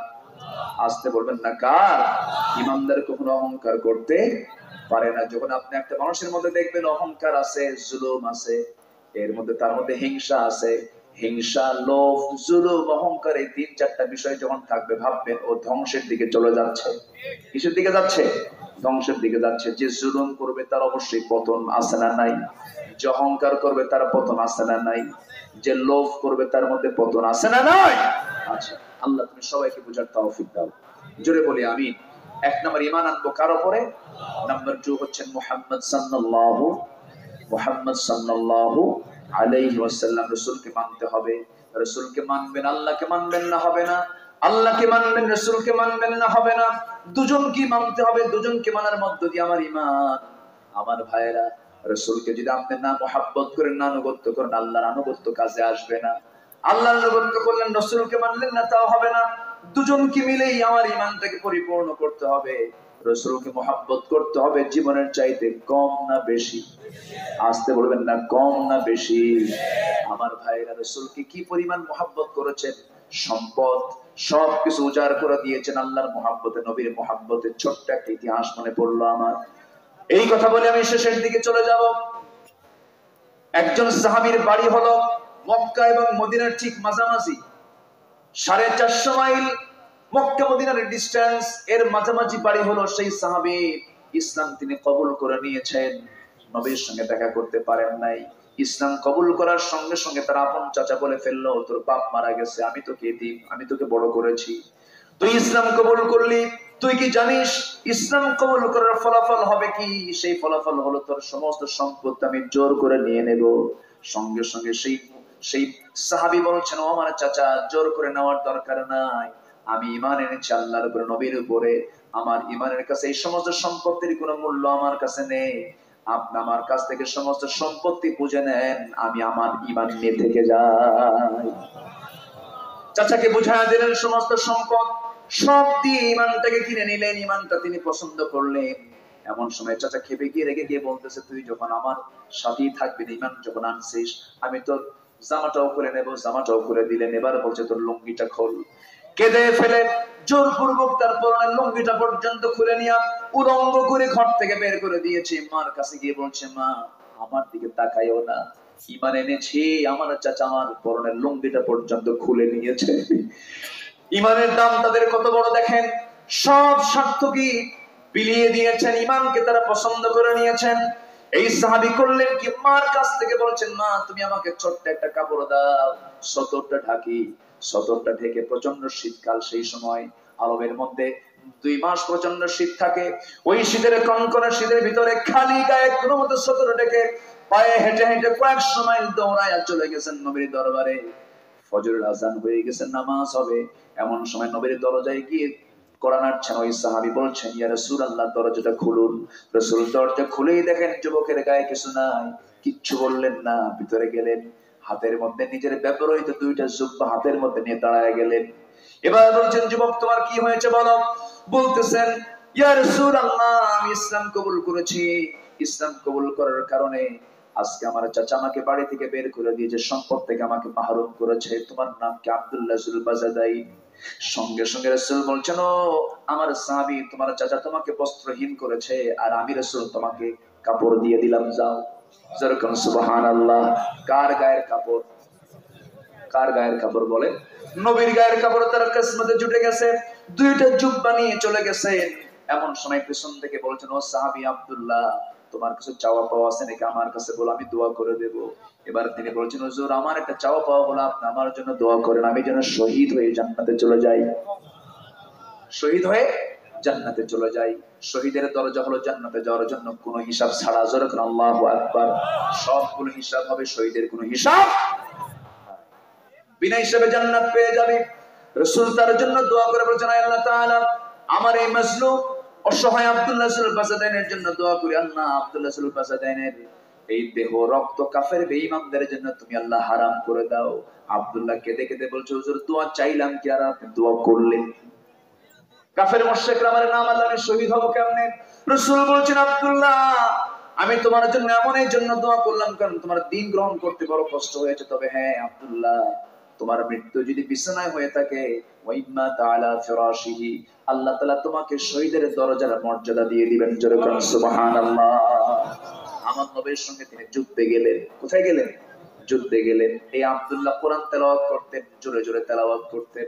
আসতে বলবেন না কার? ইমানদার কখনো অহংকার করতে পারে না। যখন আপনি একটা মানুষের মধ্যে দেখবেন অহংকার আছে, জুলুম আছে, এর মধ্যে তার মধ্যে হিংসা আছে, হিংসা, লোভ, জুলুম, অহংকার, এই 3-4টা বিষয় যখন থাকবে ভাববেন ও ধ্বংসের দিকে চলে যাচ্ছে। কিসের দিকে যাচ্ছে? ধ্বংসের দিকে যাচ্ছে। যে জুলুম করবে তার অবশ্যই পতন আছে না নাই? যে অহংকার করবে তার পতন আছে না নাই? যে লোভ করবে তার মধ্যে পতন আছে না নাই? আচ্ছা, আল্লাহ তুমি সবাইকে বুঝার তৌফিক দাও। জোরে বলি আমিন। 1 নম্বর ঈমান আনবো কার উপরে? নাম্বার 2 হচ্ছেন মুহাম্মদ সাল্লাল্লাহু আলাইহি ওয়াসাল্লাম। রাসূলকে মানতে হবে। রাসূলকে মানবেন, আল্লাহকে মানবেন না, হবে না। আল্লাহকে মানবেন, রাসূলকে মানবেন না, হবে না। দুজনকে মানতে হবে। দুজনকে মানার মধ্য দিয়ে আমার ঈমান। আমার ভাইয়েরা, রাসূলকে যদি আপনি না মহব্বত করেন, না আনুগত্য করেন, আল্লাহর আনুগত্য কাজে আসবে না। আল্লাহর আনুগত্য করলেন, রাসূলকে মানলেন না, তাও হবে না। দুজনকে মিলেই আমার ঈমানটাকে পরিপূর্ণ করতে হবে। রাসূলকে মহব্বত করতে হবে জীবনের চাইতে কম না বেশি? আসতে বলবেন না, কম না বেশি? আমার ভাইরা, রাসূলকে কি পরিমাণ মহব্বত করেছেন, সম্পদ সবকিছু উজাড় করে দিয়েছেন আল্লাহর মহব্বতে, নবীর মহব্বতে। ছোট্ট একটা ইতিহাস মনে পড়লো আমার। এই কথা বলে আমি শেষের দিকে চলে যাব। একজন সাহাবীর বাড়ি হলো মক্কা এবং মদিনার ঠিক মাঝামাঝি, 450 মাইল মক্কা মদিনার ডিস্টেন্স, এর মাঝামাঝি বাড়ি হলো সেই সাহাবী। ইসলাম তিনি কবুল করে নিয়েছেন, নবীর সঙ্গে দেখা করতে পারেন নাই। ইসলাম কবুল করার সঙ্গে সঙ্গে তার আপন চাচা বলে ফেললো, তোর বাপ মারা গেছে, আমি তোকে এতিম, আমি তোকে বড় করেছি, তুই ইসলাম কবুল করলি, তুই কি জানিস ইসলাম কবুল করার ফলাফল হবে কি? সেই ফলাফল হলো তোর সমস্ত সম্পদ আমি জোর করে নিয়ে নেব। সঙ্গে সঙ্গে সেই সাহাবী বলছেন, ও আমার চাচা, জোর করে নেওয়ার দরকার নাই, আমি ঈমান এনেছি আল্লাহর উপরে, নবীর উপরে, আমার ঈমানের কাছে এই সমস্ত সম্পত্তির কোনো মূল্য আমার কাছে নেই, আপনি আমার কাছ থেকে সমস্ত সম্পত্তি বুঝে নেন, আমি আমার ঈমান নিয়ে থেকে যাই। চাচাকে বুঝায় দিলেন সমস্ত সম্পদ সব দিয়ে ঈমানটাকে কিনে নিলেন, ঈমানটা তিনি পছন্দ করলেন। এমন সময় চাচা খেপে গিয়ে রেগে গিয়ে বলতেছে, তুই যখন আমার সাথেই থাকবি, ঈমান যখন আনছিস, আমি তোর জামাটাও করে নেব। জামাটাও করে দিলেন। এবার বলছে, তোর লুঙ্গিটা খোল। কেঁদে ফেলে জোরপূর্বক তার পরনের লুঙ্গিটা পর্যন্ত খুলে নিয়ে উলঙ্গ করে ঘর থেকে বের করে দিয়েছে। মার কাছে গিয়ে বলছে, মা, আমার দিকে তাকাইও না, ঈমান এনেছি। আমার চাচা আমার পরনের লুঙ্গিটা পর্যন্ত খুলে নিয়েছে। ঈমানের দাম তাদের কত বড় দেখেন, সব স্বার্থ কি বিলিয়ে দিয়েছেন, ঈমানকে তারা পছন্দ করে নিয়েছেন। এই সাহাবী করলেন কি, মার কাছ থেকে বলছেন, মা, তুমি আমাকে ছোট্ট একটা কাপড় দাও, সতরটা ঢাকি। সতরটা ঢেকে, প্রচন্ড শীতকাল সেই সময়, আরবের মধ্যে 2 মাস প্রচন্ড শীত থাকে। ওই শীতের কনকনে শীতের ভিতরে খালি গায়ে কোনো মতো সতর ঢেকে পায়ে হেঁটে হেঁটে কয়েকশো মাইল দৌড়ায় চলে গেছেন নবীর দরবারে। ফজরের আজান হয়ে গেছে, নামাজ হবে। এমন সময় নবীর দরজায় গিয়ে কড়া নাড়ছেন ওই সাহাবী, বলছেন, ইয়া রাসূলুল্লাহ, দরজাটা খুলুন। রাসূল দরজা খুলেই দেখেন যুবকের গায়ে কিছু নাই, কিচ্ছু বললেন না, ভিতরে গেলেন। হাতের মধ্যে নিজের ব্যবহৃত 2টা জুব্বা হাতের মধ্যে নিয়ে দাঁড়ায় গেলেন। এবার বলছেন, যুবক, তোমার কি হয়েছে বলো। বলতেছেন, ইয়া রাসূলুল্লাহ, আমি ইসলাম কবুল করেছি। ইসলাম কবুল করার কারণে আজকে আমার চাচা আমাকে বাড়ি থেকে বের করে দিয়েছে, সম্পদ থেকে আমাকে মাহরুম করেছে। তোমার নাম কি? আব্দুল্লাহ জুল বাজাদাই। সঙ্গে সঙ্গে রাসূল বলছেন, ও আমার সাহাবী, তোমার চাচা তোমাকে বস্ত্রহীন করেছে, আর আমি রাসূল তোমাকে কাপড় দিয়ে দিলাম, যাও। যেরকম সুবহানাল্লাহ। কার গায়ের কাপড়? কার গায়ের কাপড় বলে? নবীর গায়ের কাপড় তার কিসমতে জুটে গেছে। 2টা জুব্বা নিয়ে চলে গেছেন। এমন সময় পেছন থেকে বলছেন, ও সাহাবী আব্দুল্লাহ, তোমার কিছু চাওয়া পাওয়া আছে নাকি? আমার কাছে বলো, আমি দোয়া করে দেব। এবার তিনি বলছেন, হুজুর, আমার একটা চাওয়া পাওয়া বলে, আপনি আমার জন্য দোয়া করেন, আমি যেন শহীদ হয়ে জান্নাতে চলে যাই। শহীদ হয়ে জান্নাতে চলে যাই। শহীদের দরজা হলো জান্নাতে যাওয়ার জন্য কোনো হিসাব ছাড়া। যখন আল্লাহু আকবার, সবগুলো হিসাব হবে, শহীদের কোনো হিসাব বিনা হিসাবে জান্নাত পেয়ে যাবে। রাসূল তার জন্য দোয়া করে বলেছেন, আল্লাহ তাআলা, আমার এই মাজলুম অসহায় আব্দুল্লাহ সুল বাসাদাইনের জন্য দোয়া করি, আল্লাহ, আব্দুল্লাহ সুল বাসাদাইনের এই দেহ রক্ত কাফের বেঈমানদের জন্য তুমি আল্লাহ হারাম করে দাও। আব্দুল্লাহ কেঁদে কেঁদে বলছে, হুজুর, দোয়া চাইলাম কি আর আপনি দোয়া করলেন? কাফের মুশরিকরা আমার নাম আল্লাহ, আমি শহীদ হব কেমনে? রাসূল বলছেন, আব্দুল্লাহ, আমি তোমার জন্য এমন এই জন্য দোয়া করলাম কারণ তোমার দ্বীন গ্রহণ করতে বড় কষ্ট হয়েছে। তবে হ্যাঁ আব্দুল্লাহ, তোমার মৃত্যু যদি বিছানায় হয়ে থাকে, ওয়াইম্মা তাআলা ফিরাশিহি, আল্লাহ তাআলা তোমাকে শহীদের দরজার মর্যাদা দিয়ে দিবেন। জোরে বলুন সুবহানাল্লাহ। আমার নবীর সঙ্গে তিনি যুদ্ধে গেলেন। কোথায় গেলেন? যুদ্ধে গেলেন। এই আব্দুল্লাহ কোরআন তেলাওয়াত করতেন, জোরে জোরে তেলাওয়াত করতেন।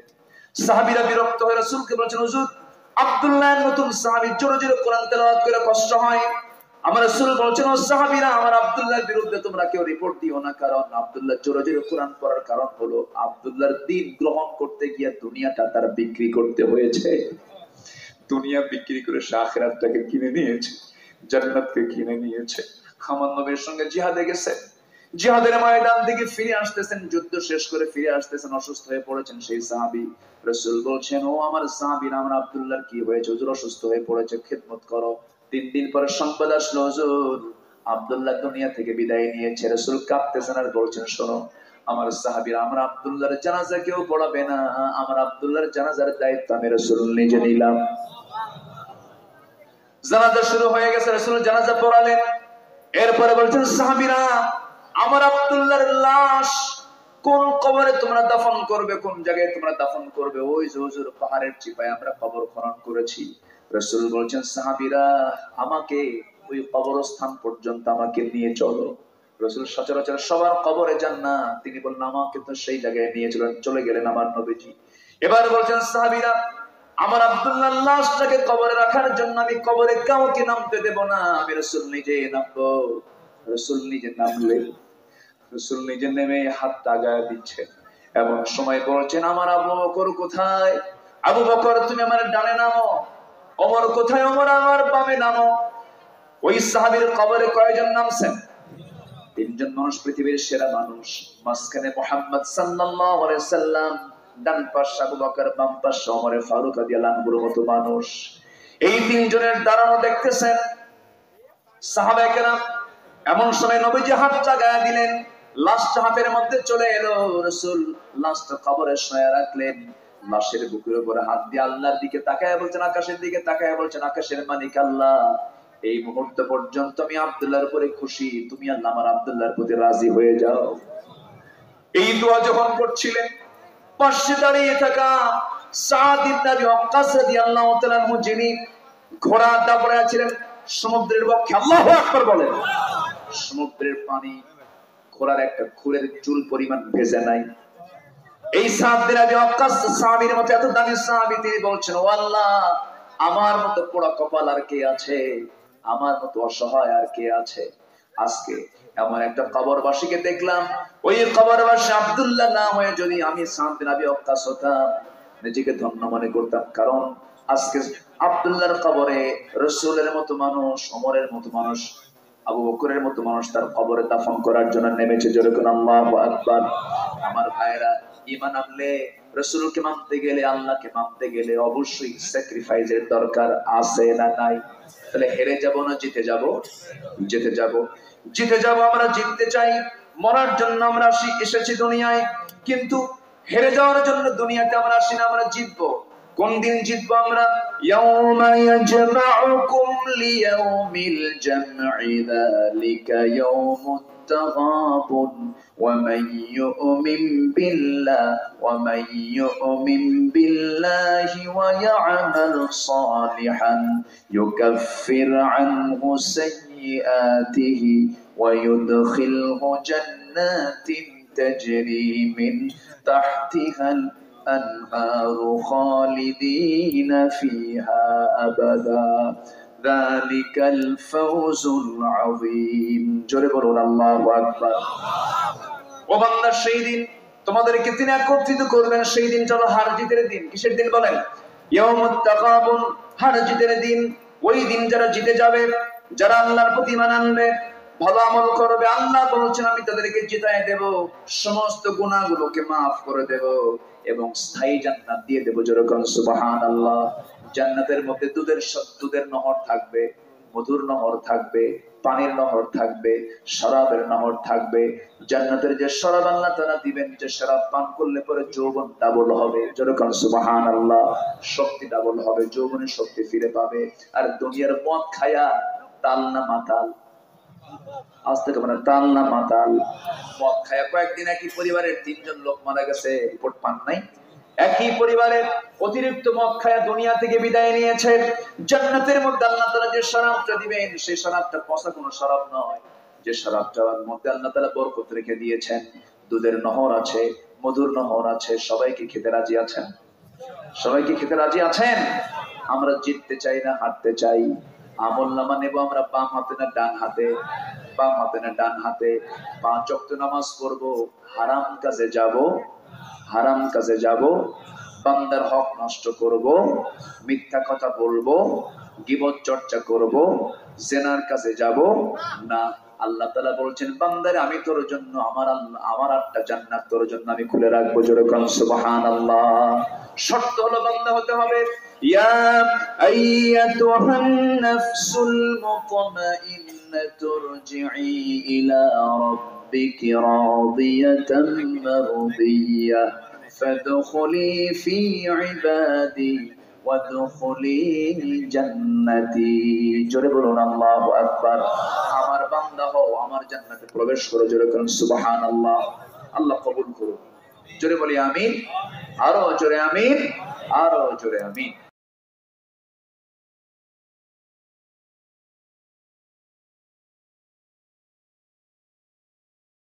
সাহাবীরা বিরক্ত হয়ে রাসূলকে বলেছেন, হুজুর, আব্দুল্লাহ নতুন সাহাবী, জোরে জোরে কোরআন তেলাওয়াত করে কষ্ট হয়। আমার রাসূল বলছেন, ও সাহাবীরা, আমার আব্দুল্লাহর বিরুদ্ধে তোমরা কেউ রিপোর্ট দিও না, কারণ আব্দুল্লাহ জোরে জোরে কোরআন পড়ার কারণ হলো আব্দুল্লাহর দ্বীন গ্রহণ করতে গিয়ে দুনিয়াটা তার বিক্রি করতে হয়েছে। দুনিয়া বিক্রি করে সে আখিরাতটাকে কিনে নিয়েছে, জান্নাতকে কিনে নিয়েছে। আমার নবীর সঙ্গে জিহাদে গেছে, জিহাদের ময়দান থেকে ফিরে আসতেছেন, যুদ্ধ শেষ করে ফিরে আসতেছেন, অসুস্থ হয়ে পড়েছেন সেই সাহাবী। রাসূল বলছেন, ও আমার সাহাবীরা, আমার আব্দুল্লাহর কি হয়েছে? হুজুর অসুস্থ হয়ে পড়েছে, খিদমত করো। 3 দিন পরে সংবাদ আসলো, হুজুর, আব্দুল্লাহ দুনিয়া থেকে বিদায় নিয়েছে। রাসূল কাঁদতেছেন আর বলছেন, শোনো আমার সাহাবীরা, আমার আব্দুল্লাহর জানাজা কেউ পড়াবে না, আমার আব্দুল্লাহর জানাজার দায়িত্ব আমি রাসূল নিজে নিলাম। জানাজা শুরু হয়ে গেছে, রাসূল জানাজা পড়ালেন। এরপরে বলছেন, সাহাবীরা, আমার আব্দুল্লাহর লাশ কোন কবরে তোমরা দাফন করবে, কোন জায়গায় তোমরা দাফন করবে? ওই যে হুজুর, পাহাড়ের চিপায় আমরা কবর খনন করেছি। রাসূল বলছেন, সাহাবীরা, আমাকে ওই কবরস্থান পর্যন্ত আমাকে নিয়ে চলো। রাসূল সচরাচর সবার কবরে যান না, তিনি বললেন আমাকে তো সেই জায়গায় নিয়ে চলে গেলেন আমার নবীজি। এবার বলছেন সাহাবীরা, আমার আব্দুল্লাহর লাশটাকে কবরে রাখার জন্য আমি কবরে কাউকে নামতে দেব না, আমি রাসূল নিজে নামবো। রাসূল নিজে নামলেন, রাসূল নিজে নেমে হাতটা আগায় দিচ্ছেন। এমন সময় বলছেন আমার আবু বকর কোথায়? আবু বকর তুমি আমার ডানে নামো। ওমর কোথায়? ওমর আমার বামে নামো। ওই সাহাবীর কবরে কয়জন নামছেন? তিনজন মানুষ, পৃথিবীর সেরা মানুষ। মাঝখানে মুহাম্মদ সাল্লাল্লাহু আলাইহি সাল্লাম, ডান পাশে আবু বকর, বাম পাশে ওমর ফারুক রাদিয়াল্লাহু আনহুর মতো মানুষ। এই তিনজনের দাঁড়ানো দেখতেছেন সাহাবায়ে কেরাম। এমন সময় নবীজি হাতটা গায়ে দিলেন, লাশটা হাতের মধ্যে চলে এলো। রাসূল লাশটা কবরে শোয়া রাখলেন। লাশের বুকের উপরে হাত দিয়ে আল্লাহর দিকে তাকায় বলছেন, আকাশের দিকে তাকায় বলছেন, আকাশের মালিক আল্লাহ, এই মুহূর্ত পর্যন্ত আমি আব্দুল্লাহর উপরে খুশি, তুমি আল্লাহ আমার আব্দুল্লাহর প্রতি রাজি হয়ে যাও। এই দোয়া যখন করছিলেন, পাশে দাঁড়িয়ে থাকা সাদ ইবনে আবি ওয়াক্কাস রাদিয়াল্লাহু তাআলা আনহু, যিনি ঘোড়া দাপড়ে ছিলেন সমুদ্রের বক্ষে, আল্লাহু আকবার বলেন। সমুদ্রের পানি ঘোড়ার একটা খুরের চুল পরিমাণ ভেজে নাই। এই সাদ ইবনে আবি ওয়াক্কাস সাহাবীর মতো এত দামি সাহাবী, তিনি বলছেন, ও আল্লাহ, আমার মতো পোড়া কপাল আর কে আছে? আমার মতো অসহায় আর কে আছে? আজকে এমন একটা কবরবাসীকে দেখলাম, ওই কবরবাসী আব্দুল্লাহ না হয়ে যদি আমি সাদ বিন আবি ওয়াক্কাস হতাম, নিজেকে ধন্য মনে করতাম। কারণ আজকে আব্দুল্লাহর কবরে রাসূলের মতো মানুষ, ওমরের মতো মানুষ, আবু বকরের মতো মানুষ তার কবরে দাফন করার জন্য নেমেছে। জোরে করে আল্লাহু আকবার। আমার ভাইরা, ঈমান আনলে, রাসূলকে মানতে গেলে, আল্লাহকে মানতে গেলে অবশ্যই স্যাক্রিফাইসের দরকার আছে না নাই? তাহলে হেরে যাব না জিতে যাব? জিতে যাব। জিতে যাব। আমরা জিততে চাই, মরার জন্য আমরা এসেছি দুনিয়ায়, কিন্তু হেরে যাওয়ার জন্য দুনিয়াতে আমরা আসি না, আমরা জিতবো। কোন দিন জিতবো আমরা? ইয়াউমা ইয়াজমাউকুম লিয়াউমিল জামঈ যালিকা ইয়াউমুত তাগাবুন ওয়া মান ইউমিন বিল্লাহি ওয়া ইয়া'মাল সালিহান ইউকাফির আনহু সাইয়্যাতিহি ওয়া ইউদখিলহু জান্নাতিন তাজরি মিন তাহতিহাল الأنهار خالدين فيها أبدا ذلك الفوز العظيم জোরে বলুন আল্লাহু আকবার। ও বান্দা, সেই দিন তোমাদেরকে তিনি একত্রিত করবেন। সেই দিন চলো হার জিতের দিন। কিসের দিন বলেন? ইয়াউমুত তাকাবুন, হার জিতের দিন। ওই দিন যারা জিতে যাবে, যারা আল্লাহর প্রতি ঈমান আনবে, ভালো আমল করবে, আল্লাহ বলছেন আমি তাদেরকে জিতায় দেব, সমস্ত গুনাহগুলোকে maaf করে দেব এবং স্থায়ী জান্নাত দিয়ে দেব। যেরকম সুবহানাল্লাহ। জান্নাতের মধ্যে দুধের নহর থাকবে, মধুর নহর থাকবে, পানির নহর থাকবে, শরাবের নহর থাকবে। জান্নাতের যে শরাব আল্লাহ তাআলা দিবেন, যে শরাব পান করলে পরে যৌবন ডাবল হবে। যেরকম সুবহানাল্লাহ। শক্তি ডাবল হবে, যৌবনের শক্তি ফিরে পাবে। আর দুনিয়ার মদ খায়া তাল না মাতাল, আজ থেকে মানে তাল না মাতাল, মদ খায়া কয়েকদিন একই পরিবারের 3 জন লোক মারা গেছে, রিপোর্ট পান নাই? একই পরিবারের অতিরিক্ত মদ খায়া দুনিয়া থেকে বিদায় নিয়েছে। জান্নাতের মধ্যে আল্লাহ তাআলা যে শরাবটা দিবেন, সেই শরাবটা পচা কোনো শরাব নয়। যে শরাবটার মধ্যে আল্লাহ তাআলা বরকত রেখে দিয়েছেন, দুধের নহর আছে, মধুর নহর আছে। সবাইকে খেতে রাজি আছেন? সবাইকে খেতে রাজি আছেন? আমরা জিততে চাই না হারতে চাই? আমলনামা নেব আমরা বাম হাতে না ডান হাতে? বাম হাতে না ডান হাতে? 5 ওয়াক্ত নামাজ পড়ব, হারাম কাজে যাব? হারাম কাজে যাব? বান্দার হক নষ্ট করব, মিথ্যা কথা বলবো, গীবত চর্চা করব, জিনার কাজে যাব না। আল্লাহ তাআলা বলছেন, বান্দারে আমি তোর জন্য আমার একটা জান্নাত তোর জন্য আমি খুলে রাখবো। জোরে কোন সুবহানাল্লাহ। শর্ত হলো বান্দা হতে হবে ইয়া আইয়াতুহান নাফসুল মুতমাইন্নাতু রজিই ইলা রাব্বিকি রাদিয়াতাম মারদিয়াহ ফাদখুলি ফি ইবাদি ওয়াদখুলি জান্নাতি। জোরে বলুন আল্লাহু আকবার। আমার বান্দা হও, আমার জান্নাতে প্রবেশ করো। জোরে বলুন সুবহানাল্লাহ। আল্লাহ কবুল করুন। জোরে বলি আমিন। আরো জোরে আমিন, আরো জোরে আমিন।